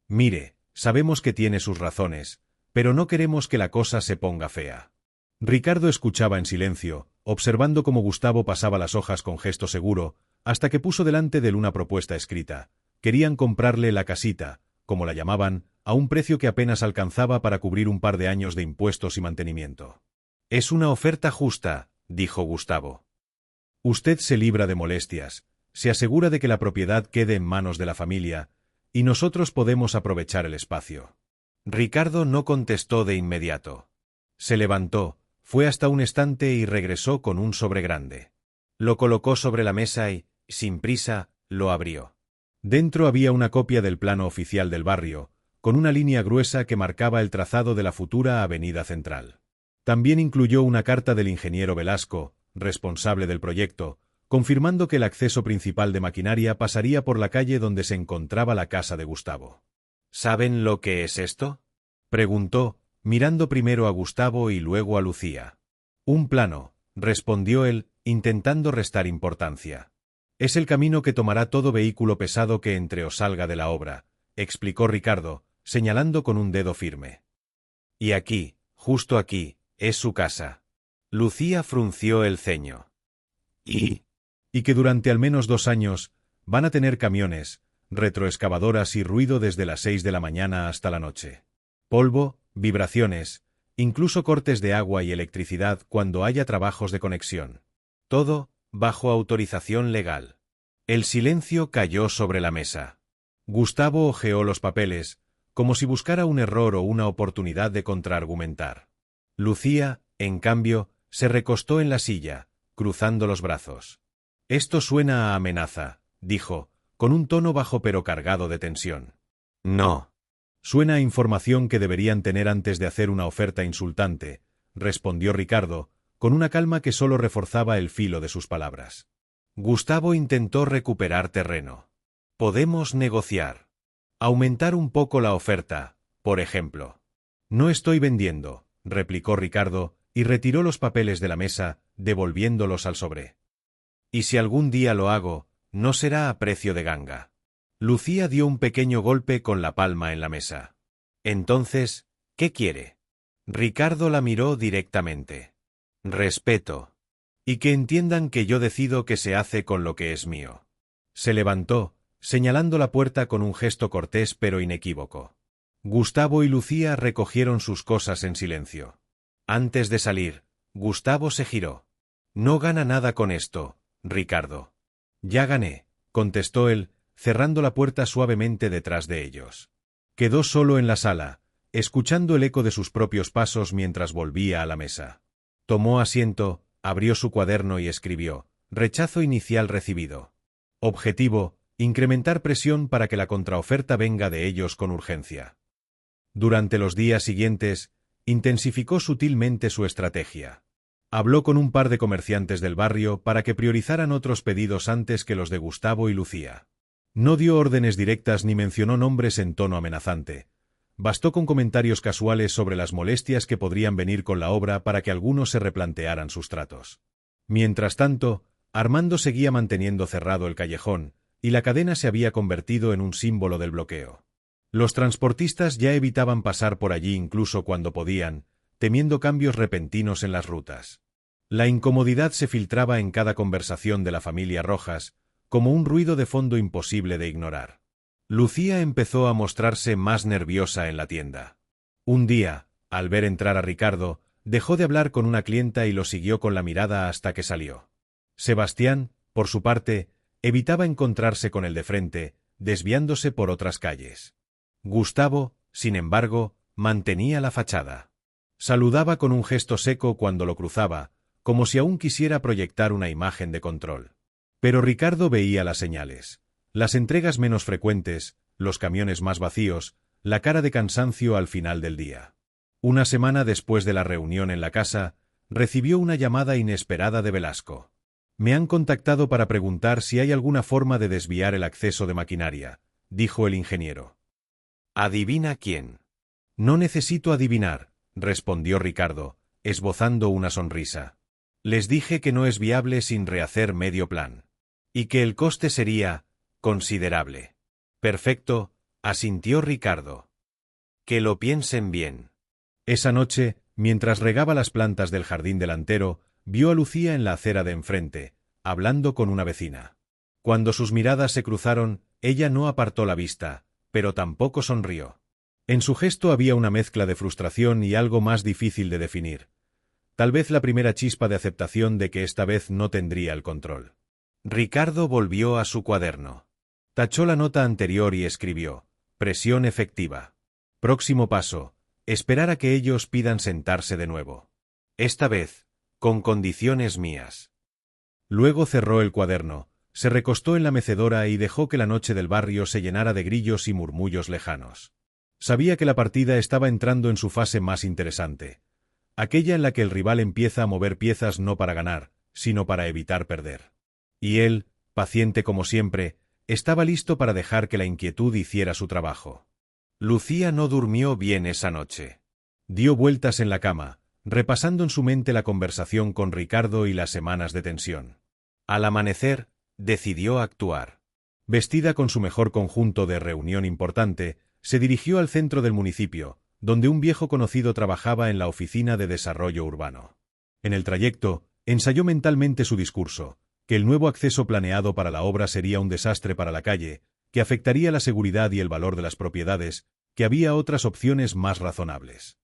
«Mire, sabemos que tiene sus razones, pero no queremos que la cosa se ponga fea». Ricardo escuchaba en silencio, observando cómo Gustavo pasaba las hojas con gesto seguro, hasta que puso delante de él una propuesta escrita. Querían comprarle la casita, como la llamaban, a un precio que apenas alcanzaba para cubrir un par de años de impuestos y mantenimiento. «Es una oferta justa», dijo Gustavo. «Usted se libra de molestias, se asegura de que la propiedad quede en manos de la familia, y nosotros podemos aprovechar el espacio». Ricardo no contestó de inmediato. Se levantó, fue hasta un estante y regresó con un sobre grande. Lo colocó sobre la mesa y, sin prisa, lo abrió. Dentro había una copia del plano oficial del barrio, con una línea gruesa que marcaba el trazado de la futura avenida central. También incluyó una carta del ingeniero Velasco, responsable del proyecto, confirmando que el acceso principal de maquinaria pasaría por la calle donde se encontraba la casa de Gustavo. «¿Saben lo que es esto?», preguntó, mirando primero a Gustavo y luego a Lucía. «Un plano», respondió él, intentando restar importancia. «Es el camino que tomará todo vehículo pesado que entre o salga de la obra», explicó Ricardo, señalando con un dedo firme. «Y aquí, justo aquí, es su casa». Lucía frunció el ceño. «Y que durante al menos 2 años van a tener camiones, retroexcavadoras y ruido desde las 6 de la mañana hasta la noche. Polvo, vibraciones, incluso cortes de agua y electricidad cuando haya trabajos de conexión. Todo bajo autorización legal». El silencio cayó sobre la mesa. Gustavo hojeó los papeles, como si buscara un error o una oportunidad de contraargumentar. Lucía, en cambio, se recostó en la silla, cruzando los brazos. «Esto suena a amenaza», dijo, con un tono bajo pero cargado de tensión. «No. Suena a información que deberían tener antes de hacer una oferta insultante», respondió Ricardo, con una calma que solo reforzaba el filo de sus palabras. Gustavo intentó recuperar terreno. «Podemos negociar. Aumentar un poco la oferta, por ejemplo». «No estoy vendiendo», replicó Ricardo, y retiró los papeles de la mesa, devolviéndolos al sobre. «Y si algún día lo hago, no será a precio de ganga». Lucía dio un pequeño golpe con la palma en la mesa. «Entonces, ¿qué quiere?» Ricardo la miró directamente. «Respeto. Y que entiendan que yo decido qué se hace con lo que es mío». Se levantó, señalando la puerta con un gesto cortés pero inequívoco. Gustavo y Lucía recogieron sus cosas en silencio. Antes de salir, Gustavo se giró. «No gana nada con esto, Ricardo». «Ya gané», contestó él, cerrando la puerta suavemente detrás de ellos. Quedó solo en la sala, escuchando el eco de sus propios pasos mientras volvía a la mesa. Tomó asiento, abrió su cuaderno y escribió: «Rechazo inicial recibido. Objetivo: incrementar presión para que la contraoferta venga de ellos con urgencia». Durante los días siguientes, intensificó sutilmente su estrategia. Habló con un par de comerciantes del barrio para que priorizaran otros pedidos antes que los de Gustavo y Lucía. No dio órdenes directas ni mencionó nombres en tono amenazante. Bastó con comentarios casuales sobre las molestias que podrían venir con la obra para que algunos se replantearan sus tratos. Mientras tanto, Armando seguía manteniendo cerrado el callejón, y la cadena se había convertido en un símbolo del bloqueo. Los transportistas ya evitaban pasar por allí incluso cuando podían, temiendo cambios repentinos en las rutas. La incomodidad se filtraba en cada conversación de la familia Rojas, como un ruido de fondo imposible de ignorar. Lucía empezó a mostrarse más nerviosa en la tienda. Un día, al ver entrar a Ricardo, dejó de hablar con una clienta y lo siguió con la mirada hasta que salió. Sebastián, por su parte, evitaba encontrarse con el de frente, desviándose por otras calles. Gustavo, sin embargo, mantenía la fachada. Saludaba con un gesto seco cuando lo cruzaba, como si aún quisiera proyectar una imagen de control. Pero Ricardo veía las señales. Las entregas menos frecuentes, los camiones más vacíos, la cara de cansancio al final del día. Una semana después de la reunión en la casa, recibió una llamada inesperada de Velasco. «Me han contactado para preguntar si hay alguna forma de desviar el acceso de maquinaria», dijo el ingeniero. «¿Adivina quién?» «No necesito adivinar», respondió Ricardo, esbozando una sonrisa. «Les dije que no es viable sin rehacer medio plan. Y que el coste sería considerable». «Perfecto», asintió Ricardo. «Que lo piensen bien». Esa noche, mientras regaba las plantas del jardín delantero, vio a Lucía en la acera de enfrente, hablando con una vecina. Cuando sus miradas se cruzaron, ella no apartó la vista, pero tampoco sonrió. En su gesto había una mezcla de frustración y algo más difícil de definir. Tal vez la primera chispa de aceptación de que esta vez no tendría el control. Ricardo volvió a su cuaderno. Tachó la nota anterior y escribió: «Presión efectiva. Próximo paso, esperar a que ellos pidan sentarse de nuevo. Esta vez, con condiciones mías». Luego cerró el cuaderno, se recostó en la mecedora y dejó que la noche del barrio se llenara de grillos y murmullos lejanos. Sabía que la partida estaba entrando en su fase más interesante. Aquella en la que el rival empieza a mover piezas no para ganar, sino para evitar perder. Y él, paciente como siempre, estaba listo para dejar que la inquietud hiciera su trabajo. Lucía no durmió bien esa noche. Dio vueltas en la cama, repasando en su mente la conversación con Ricardo y las semanas de tensión. Al amanecer, decidió actuar. Vestida con su mejor conjunto de reunión importante, se dirigió al centro del municipio, donde un viejo conocido trabajaba en la oficina de desarrollo urbano. En el trayecto, ensayó mentalmente su discurso, que el nuevo acceso planeado para la obra sería un desastre para la calle, que afectaría la seguridad y el valor de las propiedades, que había otras opciones más razonables.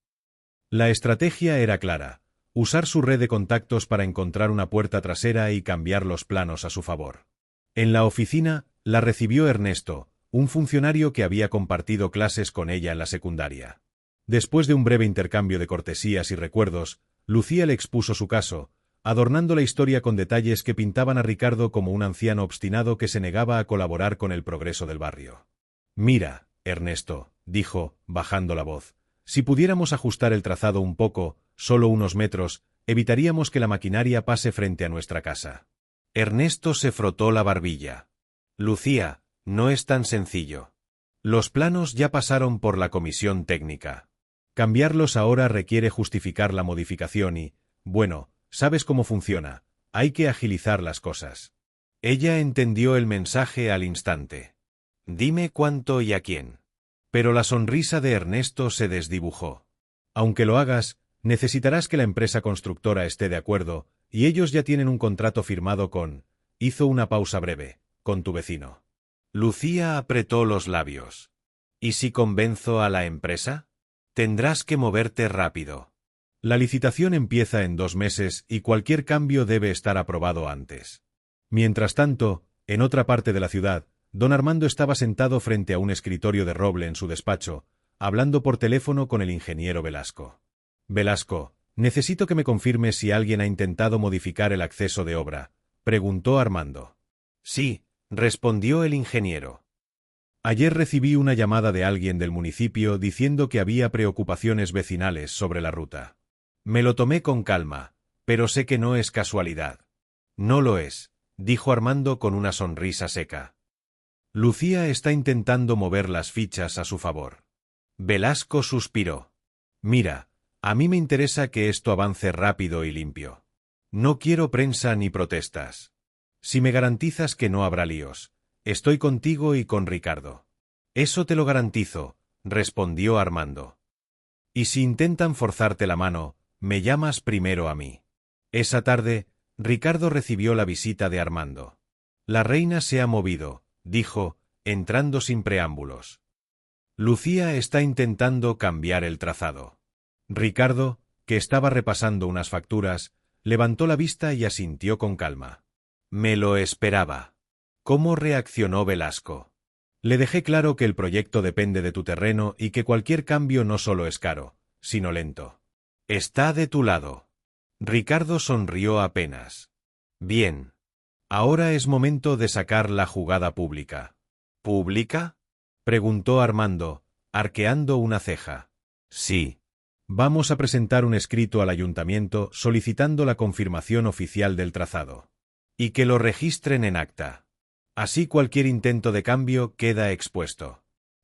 La estrategia era clara: usar su red de contactos para encontrar una puerta trasera y cambiar los planos a su favor. En la oficina, la recibió Ernesto, un funcionario que había compartido clases con ella en la secundaria. Después de un breve intercambio de cortesías y recuerdos, Lucía le expuso su caso, adornando la historia con detalles que pintaban a Ricardo como un anciano obstinado que se negaba a colaborar con el progreso del barrio. «Mira, Ernesto», dijo, bajando la voz, «si pudiéramos ajustar el trazado un poco, solo unos metros, evitaríamos que la maquinaria pase frente a nuestra casa». Ernesto se frotó la barbilla. «Lucía, no es tan sencillo. Los planos ya pasaron por la comisión técnica. Cambiarlos ahora requiere justificar la modificación y, bueno, sabes cómo funciona, hay que agilizar las cosas». Ella entendió el mensaje al instante. «Dime cuánto y a quién». Pero la sonrisa de Ernesto se desdibujó. «Aunque lo hagas, necesitarás que la empresa constructora esté de acuerdo, y ellos ya tienen un contrato firmado con…» Hizo una pausa breve. «Con tu vecino». Lucía apretó los labios. «¿Y si convenzo a la empresa? Tendrás que moverte rápido. La licitación empieza en 2 meses y cualquier cambio debe estar aprobado antes». Mientras tanto, en otra parte de la ciudad, don Armando estaba sentado frente a un escritorio de roble en su despacho, hablando por teléfono con el ingeniero Velasco. «Velasco, necesito que me confirmes si alguien ha intentado modificar el acceso de obra», preguntó Armando. «Sí», respondió el ingeniero. «Ayer recibí una llamada de alguien del municipio diciendo que había preocupaciones vecinales sobre la ruta. Me lo tomé con calma, pero sé que no es casualidad». «No lo es», dijo Armando con una sonrisa seca. «Lucía está intentando mover las fichas a su favor». Velasco suspiró. «Mira, a mí me interesa que esto avance rápido y limpio. No quiero prensa ni protestas. Si me garantizas que no habrá líos, estoy contigo y con Ricardo». «Eso te lo garantizo», respondió Armando. «Y si intentan forzarte la mano, me llamas primero a mí». Esa tarde, Ricardo recibió la visita de Armando. La reina se ha movido, dijo, entrando sin preámbulos. Lucía está intentando cambiar el trazado. Ricardo, que estaba repasando unas facturas, levantó la vista y asintió con calma. Me lo esperaba. ¿Cómo reaccionó Velasco? Le dejé claro que el proyecto depende de tu terreno y que cualquier cambio no solo es caro, sino lento. Está de tu lado. Ricardo sonrió apenas. Bien. Ahora es momento de sacar la jugada pública. ¿Pública? Preguntó Armando, arqueando una ceja. Sí. Vamos a presentar un escrito al ayuntamiento solicitando la confirmación oficial del trazado. Y que lo registren en acta. Así cualquier intento de cambio queda expuesto.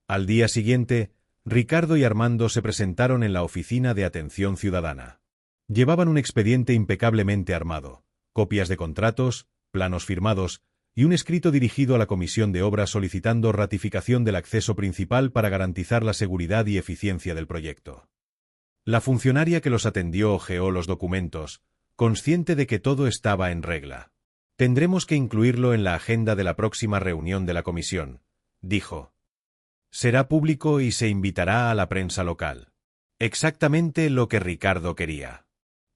Al día siguiente, Ricardo y Armando se presentaron en la oficina de atención ciudadana. Llevaban un expediente impecablemente armado, copias de contratos, planos firmados y un escrito dirigido a la Comisión de Obras solicitando ratificación del acceso principal para garantizar la seguridad y eficiencia del proyecto. La funcionaria que los atendió hojeó los documentos, consciente de que todo estaba en regla. Tendremos que incluirlo en la agenda de la próxima reunión de la comisión, dijo. Será público y se invitará a la prensa local. Exactamente lo que Ricardo quería.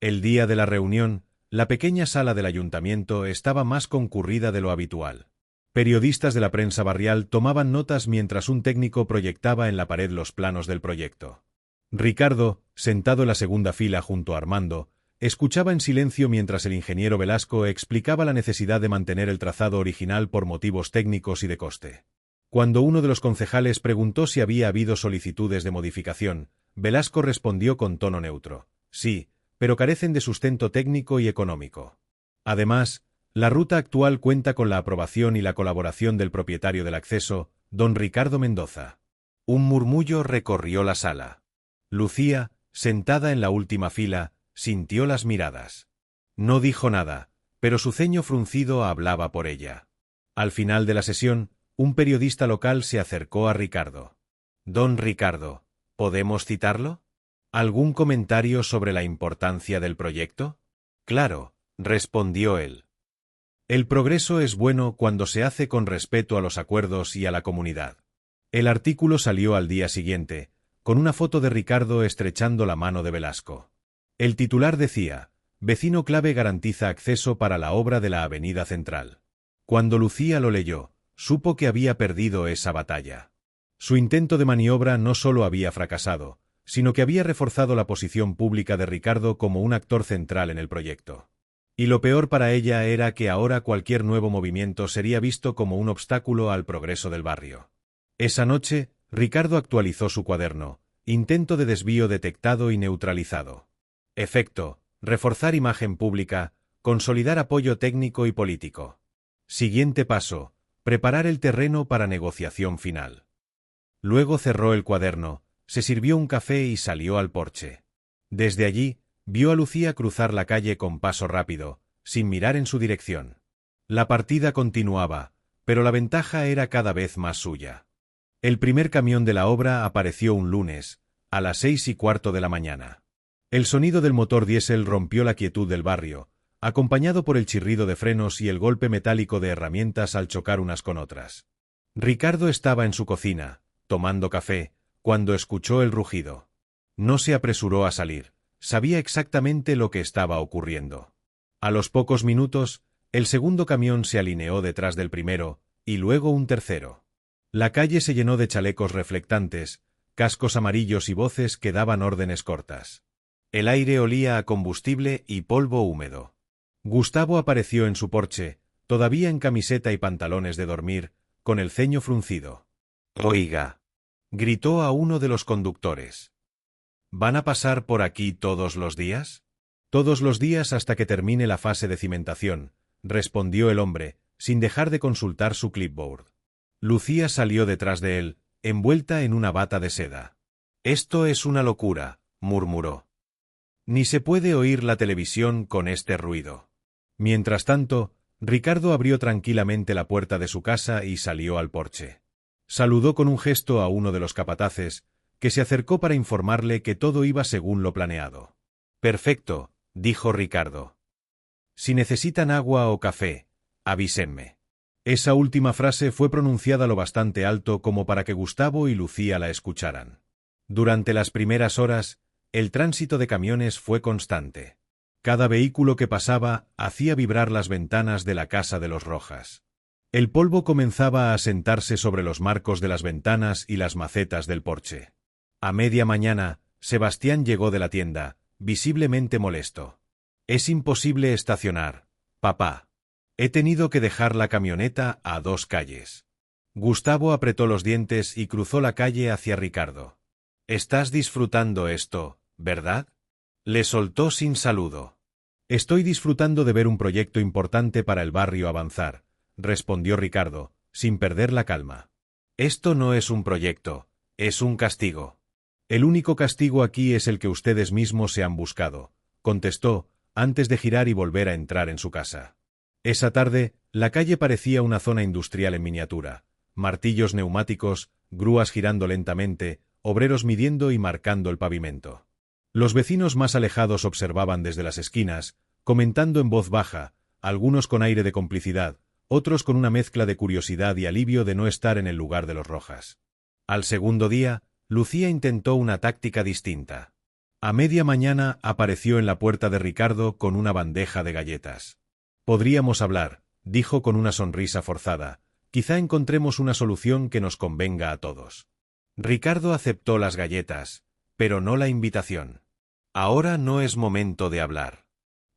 El día de la reunión, la pequeña sala del ayuntamiento estaba más concurrida de lo habitual. Periodistas de la prensa barrial tomaban notas mientras un técnico proyectaba en la pared los planos del proyecto. Ricardo, sentado en la segunda fila junto a Armando, escuchaba en silencio mientras el ingeniero Velasco explicaba la necesidad de mantener el trazado original por motivos técnicos y de coste. Cuando uno de los concejales preguntó si había habido solicitudes de modificación, Velasco respondió con tono neutro. Sí, pero carecen de sustento técnico y económico. Además, la ruta actual cuenta con la aprobación y la colaboración del propietario del acceso, don Ricardo Mendoza. Un murmullo recorrió la sala. Lucía, sentada en la última fila, sintió las miradas. No dijo nada, pero su ceño fruncido hablaba por ella. Al final de la sesión, un periodista local se acercó a Ricardo. Don Ricardo, ¿podemos citarlo? ¿Algún comentario sobre la importancia del proyecto? Claro, respondió él. El progreso es bueno cuando se hace con respeto a los acuerdos y a la comunidad. El artículo salió al día siguiente, con una foto de Ricardo estrechando la mano de Velasco. El titular decía, vecino clave garantiza acceso para la obra de la Avenida Central. Cuando Lucía lo leyó, supo que había perdido esa batalla. Su intento de maniobra no solo había fracasado, sino que había reforzado la posición pública de Ricardo como un actor central en el proyecto. Y lo peor para ella era que ahora cualquier nuevo movimiento sería visto como un obstáculo al progreso del barrio. Esa noche, Ricardo actualizó su cuaderno, intento de desvío detectado y neutralizado. Efecto, reforzar imagen pública, consolidar apoyo técnico y político. Siguiente paso, preparar el terreno para negociación final. Luego cerró el cuaderno, se sirvió un café y salió al porche. Desde allí, vio a Lucía cruzar la calle con paso rápido, sin mirar en su dirección. La partida continuaba, pero la ventaja era cada vez más suya. El primer camión de la obra apareció un lunes, a las 6:15 de la mañana. El sonido del motor diésel rompió la quietud del barrio, acompañado por el chirrido de frenos y el golpe metálico de herramientas al chocar unas con otras. Ricardo estaba en su cocina, tomando café, cuando escuchó el rugido. No se apresuró a salir, sabía exactamente lo que estaba ocurriendo. A los pocos minutos, el segundo camión se alineó detrás del primero, y luego un tercero. La calle se llenó de chalecos reflectantes, cascos amarillos y voces que daban órdenes cortas. El aire olía a combustible y polvo húmedo. Gustavo apareció en su porche, todavía en camiseta y pantalones de dormir, con el ceño fruncido. «Oiga», gritó a uno de los conductores. «¿Van a pasar por aquí todos los días?» «Todos los días hasta que termine la fase de cimentación», respondió el hombre, sin dejar de consultar su clipboard. Lucía salió detrás de él, envuelta en una bata de seda. «Esto es una locura», murmuró. «Ni se puede oír la televisión con este ruido». Mientras tanto, Ricardo abrió tranquilamente la puerta de su casa y salió al porche. Saludó con un gesto a uno de los capataces, que se acercó para informarle que todo iba según lo planeado. «Perfecto», dijo Ricardo. Si necesitan agua o café, avísenme. Esa última frase fue pronunciada lo bastante alto como para que Gustavo y Lucía la escucharan. Durante las primeras horas, el tránsito de camiones fue constante. Cada vehículo que pasaba hacía vibrar las ventanas de la casa de los Rojas. El polvo comenzaba a asentarse sobre los marcos de las ventanas y las macetas del porche. A media mañana, Sebastián llegó de la tienda, visiblemente molesto. «Es imposible estacionar, papá. He tenido que dejar la camioneta a 2 calles». Gustavo apretó los dientes y cruzó la calle hacia Ricardo. «Estás disfrutando esto, ¿verdad?». Le soltó sin saludo. «Estoy disfrutando de ver un proyecto importante para el barrio avanzar», respondió Ricardo, sin perder la calma. «Esto no es un proyecto, es un castigo». «El único castigo aquí es el que ustedes mismos se han buscado», contestó, antes de girar y volver a entrar en su casa. Esa tarde, la calle parecía una zona industrial en miniatura. Martillos neumáticos, grúas girando lentamente, obreros midiendo y marcando el pavimento. Los vecinos más alejados observaban desde las esquinas, comentando en voz baja, algunos con aire de complicidad, otros con una mezcla de curiosidad y alivio de no estar en el lugar de los Rojas. Al segundo día, Lucía intentó una táctica distinta. A media mañana apareció en la puerta de Ricardo con una bandeja de galletas. «Podríamos hablar», dijo con una sonrisa forzada. «Quizá encontremos una solución que nos convenga a todos». Ricardo aceptó las galletas, pero no la invitación. «Ahora no es momento de hablar.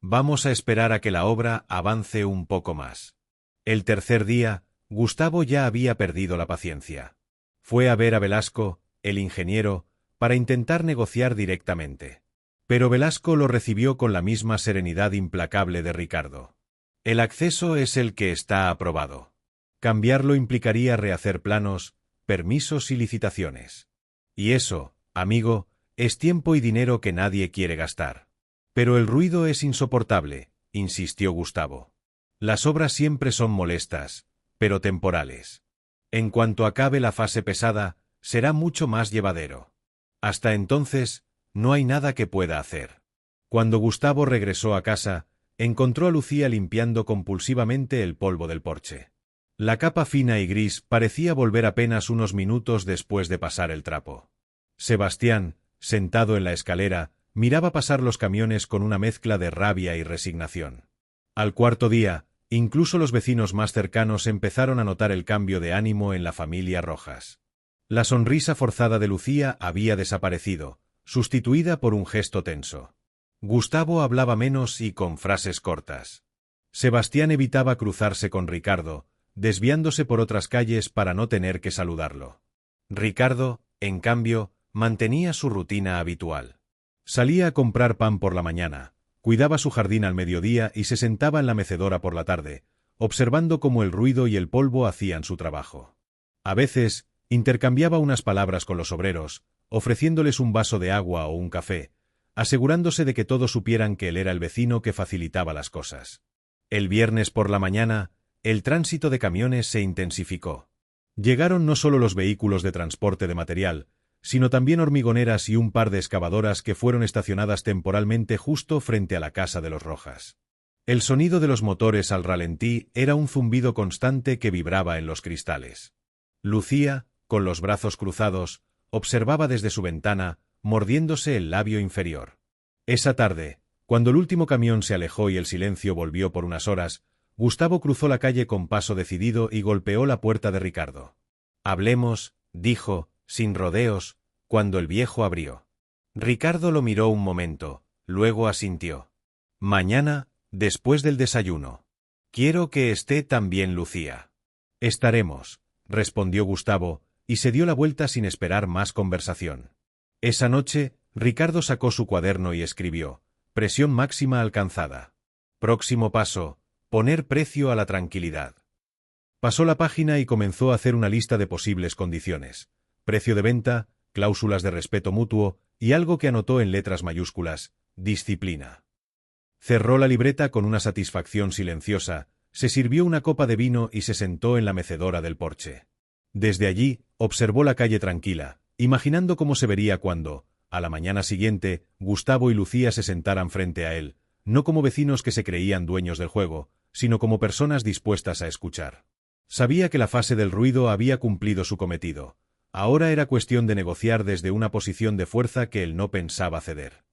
Vamos a esperar a que la obra avance un poco más». El tercer día, Gustavo ya había perdido la paciencia. Fue a ver a Velasco, el ingeniero, para intentar negociar directamente. Pero Velasco lo recibió con la misma serenidad implacable de Ricardo. «El acceso es el que está aprobado. Cambiarlo implicaría rehacer planos, permisos y licitaciones. Y eso, amigo, es tiempo y dinero que nadie quiere gastar». «Pero el ruido es insoportable», insistió Gustavo. «Las obras siempre son molestas, pero temporales. En cuanto acabe la fase pesada, será mucho más llevadero. Hasta entonces, no hay nada que pueda hacer». Cuando Gustavo regresó a casa, encontró a Lucía limpiando compulsivamente el polvo del porche. La capa fina y gris parecía volver apenas unos minutos después de pasar el trapo. Sebastián, sentado en la escalera, miraba pasar los camiones con una mezcla de rabia y resignación. Al cuarto día, incluso los vecinos más cercanos empezaron a notar el cambio de ánimo en la familia Rojas. La sonrisa forzada de Lucía había desaparecido, sustituida por un gesto tenso. Gustavo hablaba menos y con frases cortas. Sebastián evitaba cruzarse con Ricardo, desviándose por otras calles para no tener que saludarlo. Ricardo, en cambio, mantenía su rutina habitual. Salía a comprar pan por la mañana, cuidaba su jardín al mediodía y se sentaba en la mecedora por la tarde, observando cómo el ruido y el polvo hacían su trabajo. A veces, intercambiaba unas palabras con los obreros, ofreciéndoles un vaso de agua o un café, asegurándose de que todos supieran que él era el vecino que facilitaba las cosas. El viernes por la mañana, el tránsito de camiones se intensificó. Llegaron no solo los vehículos de transporte de material, sino también hormigoneras y un par de excavadoras que fueron estacionadas temporalmente justo frente a la casa de los Rojas. El sonido de los motores al ralentí era un zumbido constante que vibraba en los cristales. Lucía, con los brazos cruzados, observaba desde su ventana, mordiéndose el labio inferior. Esa tarde, cuando el último camión se alejó y el silencio volvió por unas horas, Gustavo cruzó la calle con paso decidido y golpeó la puerta de Ricardo. «Hablemos», dijo, sin rodeos, cuando el viejo abrió. Ricardo lo miró un momento, luego asintió. «Mañana, después del desayuno. Quiero que esté también Lucía». «Estaremos», respondió Gustavo, y se dio la vuelta sin esperar más conversación. Esa noche, Ricardo sacó su cuaderno y escribió: «Presión máxima alcanzada. Próximo paso, poner precio a la tranquilidad». Pasó la página y comenzó a hacer una lista de posibles condiciones: precio de venta, cláusulas de respeto mutuo y algo que anotó en letras mayúsculas: disciplina. Cerró la libreta con una satisfacción silenciosa, se sirvió una copa de vino y se sentó en la mecedora del porche. Desde allí, observó la calle tranquila, imaginando cómo se vería cuando, a la mañana siguiente, Gustavo y Lucía se sentaran frente a él, no como vecinos que se creían dueños del juego, sino como personas dispuestas a escuchar. Sabía que la fase del ruido había cumplido su cometido. Ahora era cuestión de negociar desde una posición de fuerza que él no pensaba ceder.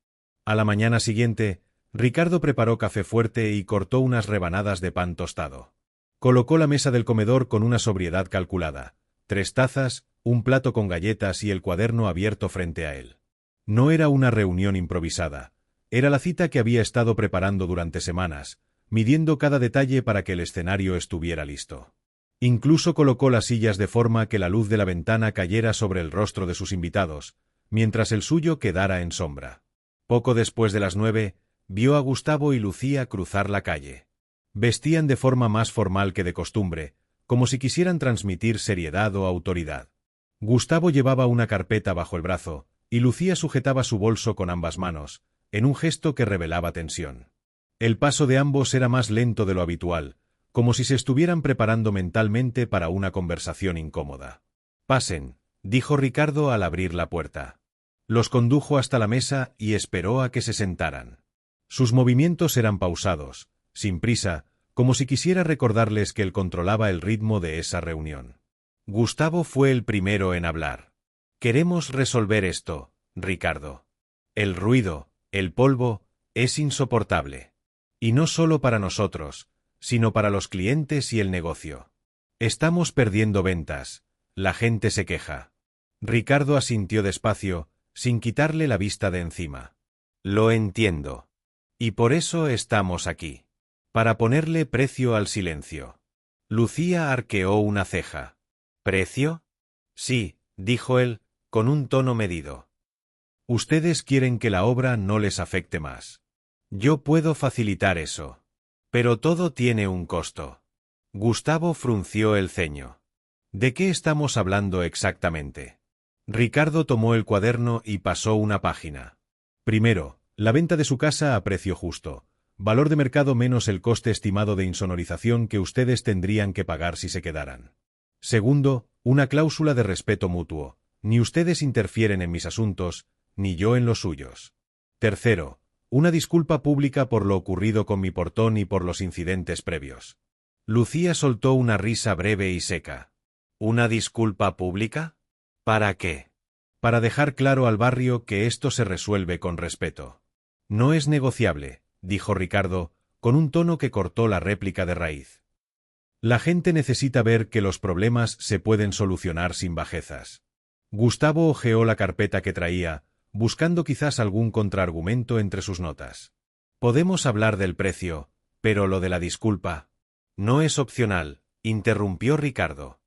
A la mañana siguiente, Ricardo preparó café fuerte y cortó unas rebanadas de pan tostado. Colocó la mesa del comedor con una sobriedad calculada, 3 tazas, un plato con galletas y el cuaderno abierto frente a él. No era una reunión improvisada, era la cita que había estado preparando durante semanas, midiendo cada detalle para que el escenario estuviera listo. Incluso colocó las sillas de forma que la luz de la ventana cayera sobre el rostro de sus invitados, mientras el suyo quedara en sombra. Poco después de las 9, vio a Gustavo y Lucía cruzar la calle. Vestían de forma más formal que de costumbre, como si quisieran transmitir seriedad o autoridad. Gustavo llevaba una carpeta bajo el brazo, y Lucía sujetaba su bolso con ambas manos, en un gesto que revelaba tensión. El paso de ambos era más lento de lo habitual, como si se estuvieran preparando mentalmente para una conversación incómoda. «Pasen», dijo Ricardo al abrir la puerta. Los condujo hasta la mesa y esperó a que se sentaran. Sus movimientos eran pausados, sin prisa, como si quisiera recordarles que él controlaba el ritmo de esa reunión. Gustavo fue el primero en hablar. «Queremos resolver esto, Ricardo. El ruido, el polvo, es insoportable. Y no solo para nosotros, sino para los clientes y el negocio. Estamos perdiendo ventas, la gente se queja». Ricardo asintió despacio, sin quitarle la vista de encima. «Lo entiendo. Y por eso estamos aquí. Para ponerle precio al silencio». Lucía arqueó una ceja. «¿Precio?» «Sí», dijo él, con un tono medido. «Ustedes quieren que la obra no les afecte más. Yo puedo facilitar eso. Pero todo tiene un costo». Gustavo frunció el ceño. «¿De qué estamos hablando exactamente?» Ricardo tomó el cuaderno y pasó una página. Primero, la venta de su casa a precio justo, valor de mercado menos el coste estimado de insonorización que ustedes tendrían que pagar si se quedaran. Segundo, una cláusula de respeto mutuo, ni ustedes interfieren en mis asuntos, ni yo en los suyos. Tercero, una disculpa pública por lo ocurrido con mi portón y por los incidentes previos. Lucía soltó una risa breve y seca. ¿Una disculpa pública? ¿Para qué? Para dejar claro al barrio que esto se resuelve con respeto. No es negociable, dijo Ricardo, con un tono que cortó la réplica de raíz. La gente necesita ver que los problemas se pueden solucionar sin bajezas. Gustavo hojeó la carpeta que traía, buscando quizás algún contraargumento entre sus notas. Podemos hablar del precio, pero lo de la disculpa no es opcional, interrumpió Ricardo.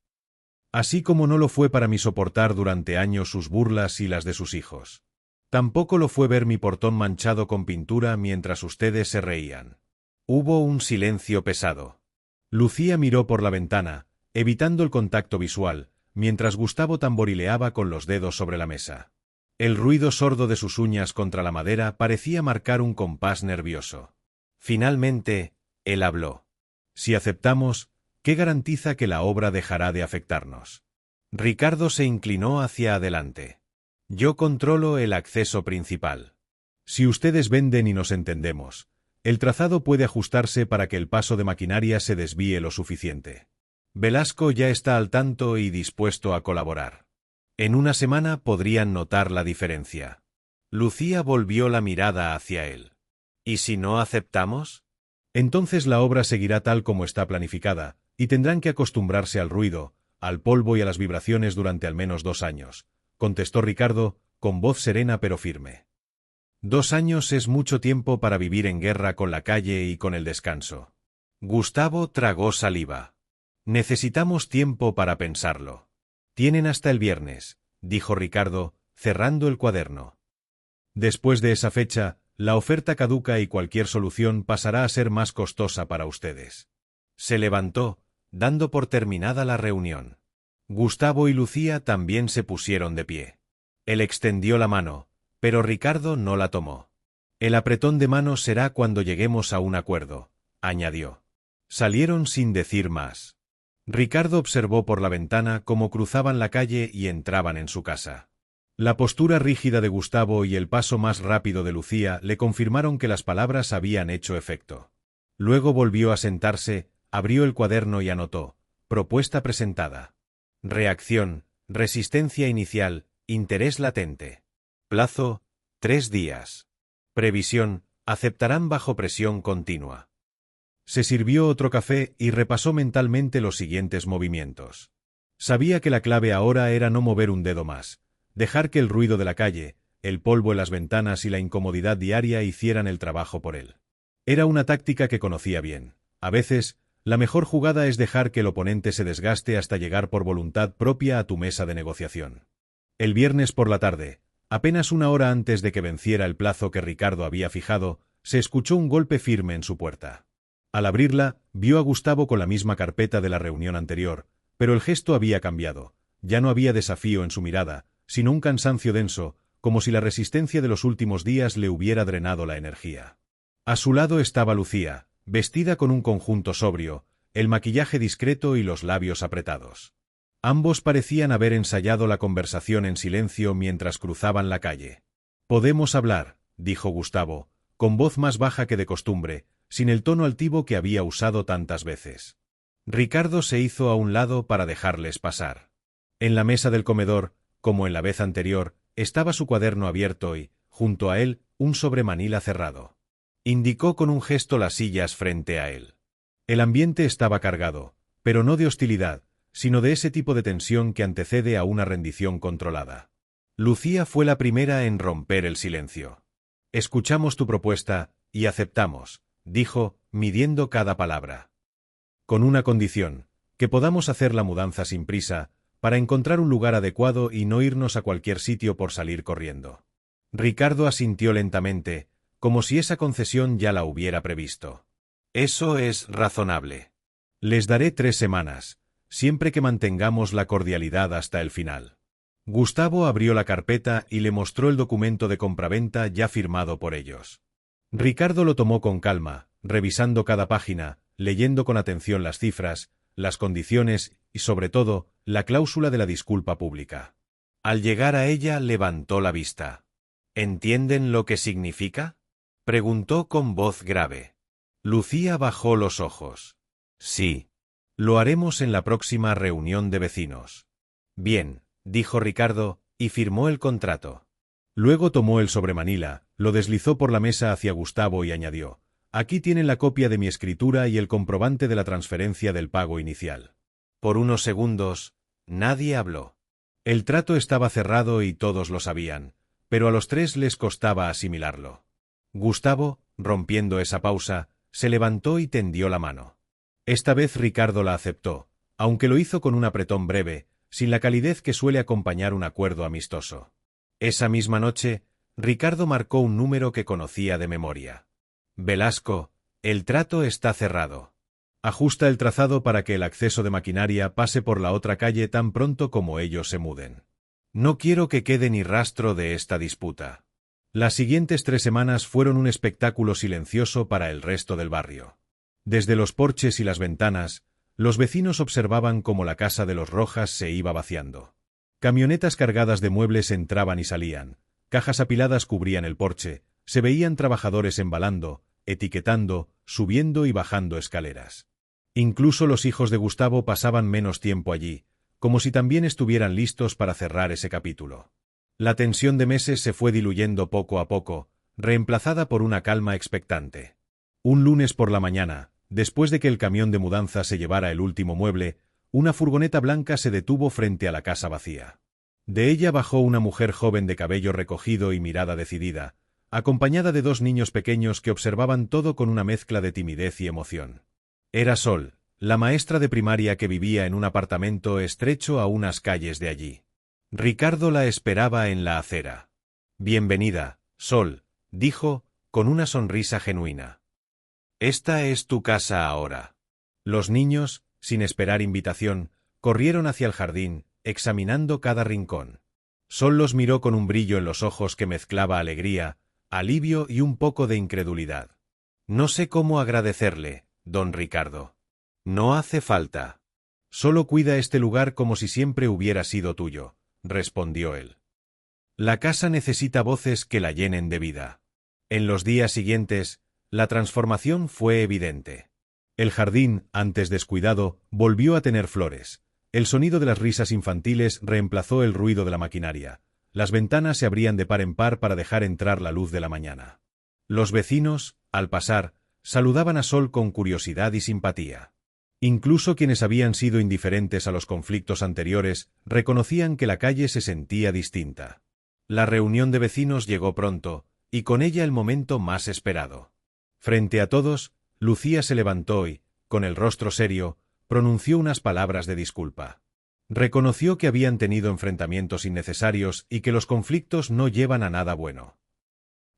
Así como no lo fue para mí soportar durante años sus burlas y las de sus hijos. Tampoco lo fue ver mi portón manchado con pintura mientras ustedes se reían. Hubo un silencio pesado. Lucía miró por la ventana, evitando el contacto visual, mientras Gustavo tamborileaba con los dedos sobre la mesa. El ruido sordo de sus uñas contra la madera parecía marcar un compás nervioso. Finalmente, él habló. Si aceptamos, ¿qué garantiza que la obra dejará de afectarnos? Ricardo se inclinó hacia adelante. Yo controlo el acceso principal. Si ustedes venden y nos entendemos, el trazado puede ajustarse para que el paso de maquinaria se desvíe lo suficiente. Velasco ya está al tanto y dispuesto a colaborar. En una semana podrían notar la diferencia. Lucía volvió la mirada hacia él. ¿Y si no aceptamos? Entonces la obra seguirá tal como está planificada, y tendrán que acostumbrarse al ruido, al polvo y a las vibraciones durante al menos 2 años, contestó Ricardo, con voz serena pero firme. 2 años es mucho tiempo para vivir en guerra con la calle y con el descanso. Gustavo tragó saliva. Necesitamos tiempo para pensarlo. Tienen hasta el viernes, dijo Ricardo, cerrando el cuaderno. Después de esa fecha, la oferta caduca y cualquier solución pasará a ser más costosa para ustedes. Se levantó, dando por terminada la reunión. Gustavo y Lucía también se pusieron de pie. Él extendió la mano, pero Ricardo no la tomó. El apretón de manos será cuando lleguemos a un acuerdo, añadió. Salieron sin decir más. Ricardo observó por la ventana cómo cruzaban la calle y entraban en su casa. La postura rígida de Gustavo y el paso más rápido de Lucía le confirmaron que las palabras habían hecho efecto. Luego volvió a sentarse, abrió el cuaderno y anotó: propuesta presentada. Reacción, resistencia inicial, interés latente. Plazo, 3 días. Previsión, aceptarán bajo presión continua. Se sirvió otro café y repasó mentalmente los siguientes movimientos. Sabía que la clave ahora era no mover un dedo más, dejar que el ruido de la calle, el polvo en las ventanas y la incomodidad diaria hicieran el trabajo por él. Era una táctica que conocía bien. A veces, la mejor jugada es dejar que el oponente se desgaste hasta llegar por voluntad propia a tu mesa de negociación. El viernes por la tarde, apenas una hora antes de que venciera el plazo que Ricardo había fijado, se escuchó un golpe firme en su puerta. Al abrirla, vio a Gustavo con la misma carpeta de la reunión anterior, pero el gesto había cambiado. Ya no había desafío en su mirada, sino un cansancio denso, como si la resistencia de los últimos días le hubiera drenado la energía. A su lado estaba Lucía, vestida con un conjunto sobrio, el maquillaje discreto y los labios apretados. Ambos parecían haber ensayado la conversación en silencio mientras cruzaban la calle. «Podemos hablar», dijo Gustavo, con voz más baja que de costumbre, sin el tono altivo que había usado tantas veces. Ricardo se hizo a un lado para dejarles pasar. En la mesa del comedor, como en la vez anterior, estaba su cuaderno abierto y, junto a él, un sobremanila cerrado. Indicó con un gesto las sillas frente a él. El ambiente estaba cargado, pero no de hostilidad, sino de ese tipo de tensión que antecede a una rendición controlada. Lucía fue la primera en romper el silencio. «Escuchamos tu propuesta y aceptamos», dijo, midiendo cada palabra. «Con una condición, que podamos hacer la mudanza sin prisa, para encontrar un lugar adecuado y no irnos a cualquier sitio por salir corriendo». Ricardo asintió lentamente, como si esa concesión ya la hubiera previsto. «Eso es razonable. Les daré 3 semanas, siempre que mantengamos la cordialidad hasta el final». Gustavo abrió la carpeta y le mostró el documento de compraventa ya firmado por ellos. Ricardo lo tomó con calma, revisando cada página, leyendo con atención las cifras, las condiciones y, sobre todo, la cláusula de la disculpa pública. Al llegar a ella, levantó la vista. «¿Entienden lo que significa?», preguntó con voz grave. Lucía bajó los ojos. «Sí. Lo haremos en la próxima reunión de vecinos». «Bien», dijo Ricardo, y firmó el contrato. Luego tomó el sobremanila, lo deslizó por la mesa hacia Gustavo y añadió: «Aquí tienen la copia de mi escritura y el comprobante de la transferencia del pago inicial». Por unos segundos, nadie habló. El trato estaba cerrado y todos lo sabían, pero a los 3 les costaba asimilarlo. Gustavo, rompiendo esa pausa, se levantó y tendió la mano. Esta vez Ricardo la aceptó, aunque lo hizo con un apretón breve, sin la calidez que suele acompañar un acuerdo amistoso. Esa misma noche, Ricardo marcó un número que conocía de memoria. «Velasco, el trato está cerrado. Ajusta el trazado para que el acceso de maquinaria pase por la otra calle tan pronto como ellos se muden. No quiero que quede ni rastro de esta disputa». Las siguientes 3 semanas fueron un espectáculo silencioso para el resto del barrio. Desde los porches y las ventanas, los vecinos observaban cómo la casa de los Rojas se iba vaciando. Camionetas cargadas de muebles entraban y salían, cajas apiladas cubrían el porche, se veían trabajadores embalando, etiquetando, subiendo y bajando escaleras. Incluso los hijos de Gustavo pasaban menos tiempo allí, como si también estuvieran listos para cerrar ese capítulo. La tensión de meses se fue diluyendo poco a poco, reemplazada por una calma expectante. Un lunes por la mañana, después de que el camión de mudanza se llevara el último mueble, una furgoneta blanca se detuvo frente a la casa vacía. De ella bajó una mujer joven de cabello recogido y mirada decidida, acompañada de 2 niños pequeños que observaban todo con una mezcla de timidez y emoción. Era Sol, la maestra de primaria que vivía en un apartamento estrecho a unas calles de allí. Ricardo la esperaba en la acera. «Bienvenida, Sol», dijo, con una sonrisa genuina. «Esta es tu casa ahora». Los niños, sin esperar invitación, corrieron hacia el jardín, examinando cada rincón. Sol los miró con un brillo en los ojos que mezclaba alegría, alivio y un poco de incredulidad. «No sé cómo agradecerle, don Ricardo». «No hace falta. Solo cuida este lugar como si siempre hubiera sido tuyo», respondió él. La casa necesita voces que la llenen de vida. En los días siguientes, la transformación fue evidente. El jardín, antes descuidado, volvió a tener flores. El sonido de las risas infantiles reemplazó el ruido de la maquinaria. Las ventanas se abrían de par en par para dejar entrar la luz de la mañana. Los vecinos, al pasar, saludaban a Sol con curiosidad y simpatía. Incluso quienes habían sido indiferentes a los conflictos anteriores reconocían que la calle se sentía distinta. La reunión de vecinos llegó pronto, y con ella el momento más esperado. Frente a todos, Lucía se levantó y, con el rostro serio, pronunció unas palabras de disculpa. Reconoció que habían tenido enfrentamientos innecesarios y que los conflictos no llevan a nada bueno.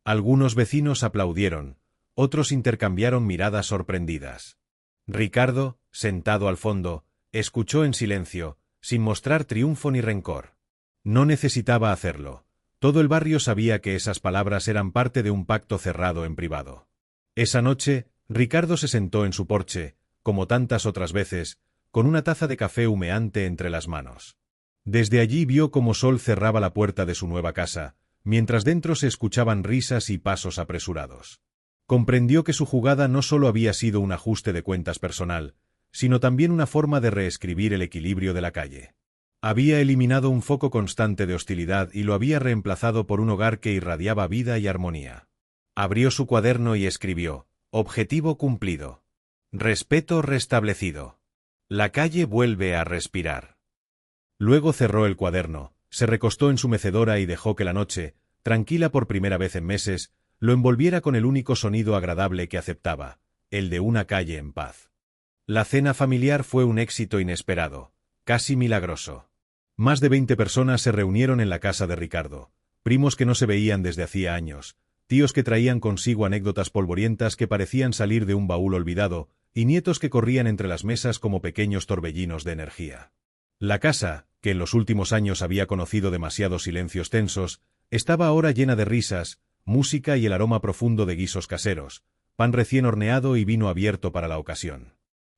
Algunos vecinos aplaudieron, otros intercambiaron miradas sorprendidas. Ricardo, sentado al fondo, escuchó en silencio, sin mostrar triunfo ni rencor. No necesitaba hacerlo. Todo el barrio sabía que esas palabras eran parte de un pacto cerrado en privado. Esa noche, Ricardo se sentó en su porche, como tantas otras veces, con una taza de café humeante entre las manos. Desde allí vio cómo Sol cerraba la puerta de su nueva casa, mientras dentro se escuchaban risas y pasos apresurados. Comprendió que su jugada no solo había sido un ajuste de cuentas personal, sino también una forma de reescribir el equilibrio de la calle. Había eliminado un foco constante de hostilidad y lo había reemplazado por un hogar que irradiaba vida y armonía. Abrió su cuaderno y escribió: objetivo cumplido. Respeto restablecido. La calle vuelve a respirar. Luego cerró el cuaderno, se recostó en su mecedora y dejó que la noche, tranquila por primera vez en meses, lo envolviera con el único sonido agradable que aceptaba, el de una calle en paz. La cena familiar fue un éxito inesperado, casi milagroso. Más de 20 personas se reunieron en la casa de Ricardo, primos que no se veían desde hacía años, tíos que traían consigo anécdotas polvorientas que parecían salir de un baúl olvidado, y nietos que corrían entre las mesas como pequeños torbellinos de energía. La casa, que en los últimos años había conocido demasiados silencios tensos, estaba ahora llena de risas, música y el aroma profundo de guisos caseros, pan recién horneado y vino abierto para la ocasión.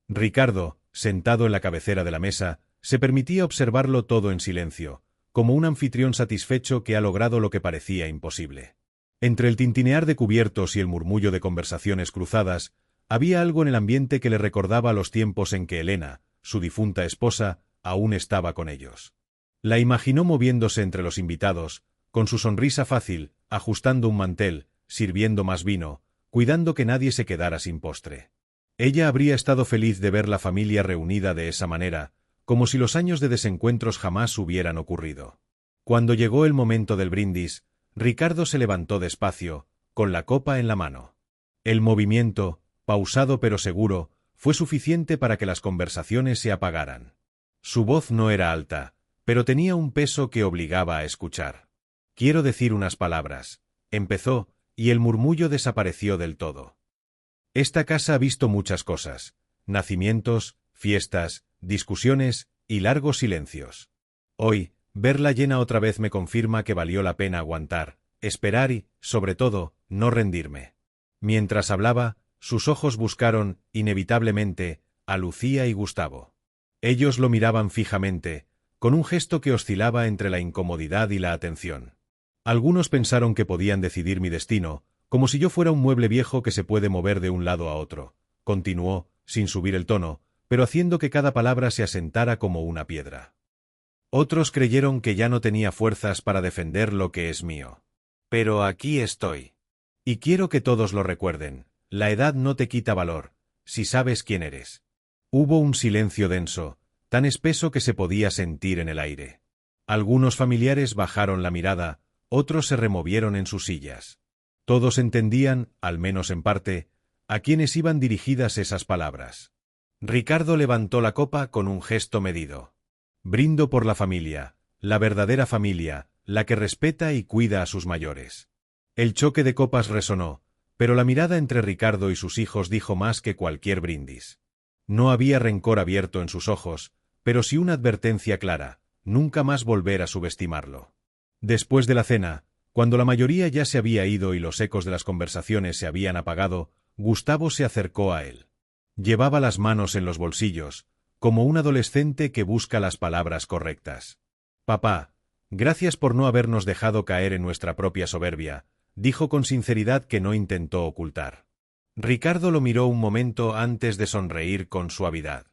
Ricardo, sentado en la cabecera de la mesa, se permitía observarlo todo en silencio, como un anfitrión satisfecho que ha logrado lo que parecía imposible. Entre el tintinear de cubiertos y el murmullo de conversaciones cruzadas, había algo en el ambiente que le recordaba los tiempos en que Elena, su difunta esposa, aún estaba con ellos. La imaginó moviéndose entre los invitados, con su sonrisa fácil, ajustando un mantel, sirviendo más vino, cuidando que nadie se quedara sin postre. Ella habría estado feliz de ver la familia reunida de esa manera, como si los años de desencuentros jamás hubieran ocurrido. Cuando llegó el momento del brindis, Ricardo se levantó despacio, con la copa en la mano. El movimiento, pausado pero seguro, fue suficiente para que las conversaciones se apagaran. Su voz no era alta, pero tenía un peso que obligaba a escuchar. Quiero decir unas palabras, empezó, y el murmullo desapareció del todo. Esta casa ha visto muchas cosas: nacimientos, fiestas, discusiones y largos silencios. Hoy, verla llena otra vez me confirma que valió la pena aguantar, esperar y, sobre todo, no rendirme. Mientras hablaba, sus ojos buscaron, inevitablemente, a Lucía y Gustavo. Ellos lo miraban fijamente, con un gesto que oscilaba entre la incomodidad y la atención. Algunos pensaron que podían decidir mi destino, como si yo fuera un mueble viejo que se puede mover de un lado a otro. Continuó, sin subir el tono, pero haciendo que cada palabra se asentara como una piedra. Otros creyeron que ya no tenía fuerzas para defender lo que es mío. Pero aquí estoy. Y quiero que todos lo recuerden: la edad no te quita valor, si sabes quién eres. Hubo un silencio denso, tan espeso que se podía sentir en el aire. Algunos familiares bajaron la mirada, otros se removieron en sus sillas. Todos entendían, al menos en parte, a quiénes iban dirigidas esas palabras. Ricardo levantó la copa con un gesto medido. Brindo por la familia, la verdadera familia, la que respeta y cuida a sus mayores. El choque de copas resonó, pero la mirada entre Ricardo y sus hijos dijo más que cualquier brindis. No había rencor abierto en sus ojos, pero sí una advertencia clara: nunca más volver a subestimarlo. Después de la cena, cuando la mayoría ya se había ido y los ecos de las conversaciones se habían apagado, Gustavo se acercó a él. Llevaba las manos en los bolsillos, como un adolescente que busca las palabras correctas. «Papá, Gracias por no habernos dejado caer en nuestra propia soberbia, dijo con sinceridad que no intentó ocultar. Ricardo lo miró un momento antes de sonreír con suavidad.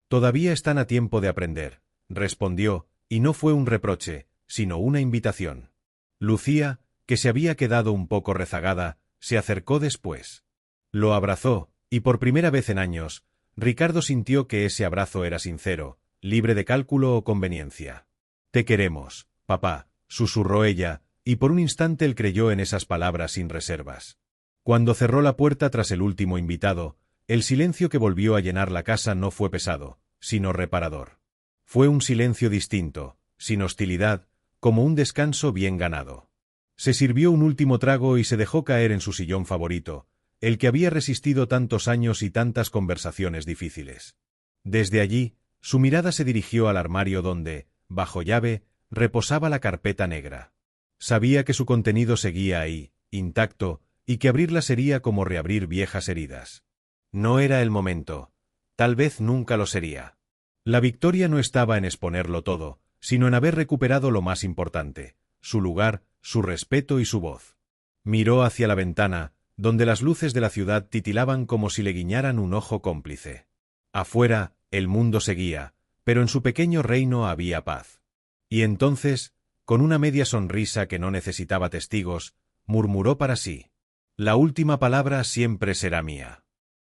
Todavía están a tiempo de aprender, respondió, y no fue un reproche, sino una invitación. Lucía, que se había quedado un poco rezagada, se acercó después. Lo abrazó, y por primera vez en años, Ricardo sintió que ese abrazo era sincero, libre de cálculo o conveniencia. «Te queremos, papá», susurró ella, y por un instante él creyó en esas palabras sin reservas. Cuando cerró la puerta tras el último invitado, el silencio que volvió a llenar la casa no fue pesado, sino reparador. Fue un silencio distinto, sin hostilidad, como un descanso bien ganado. Se sirvió un último trago y se dejó caer en su sillón favorito, el que había resistido tantos años y tantas conversaciones difíciles. Desde allí, su mirada se dirigió al armario donde, bajo llave, reposaba la carpeta negra. Sabía que su contenido seguía ahí, intacto, y que abrirla sería como reabrir viejas heridas. No era el momento. Tal vez nunca lo sería. La victoria no estaba en exponerlo todo, sino en haber recuperado lo más importante, su lugar, su respeto y su voz. Miró hacia la ventana, donde las luces de la ciudad titilaban como si le guiñaran un ojo cómplice. Afuera, el mundo seguía, pero en su pequeño reino había paz. Y entonces, con una media sonrisa que no necesitaba testigos, murmuró para sí: «La última palabra siempre será mía».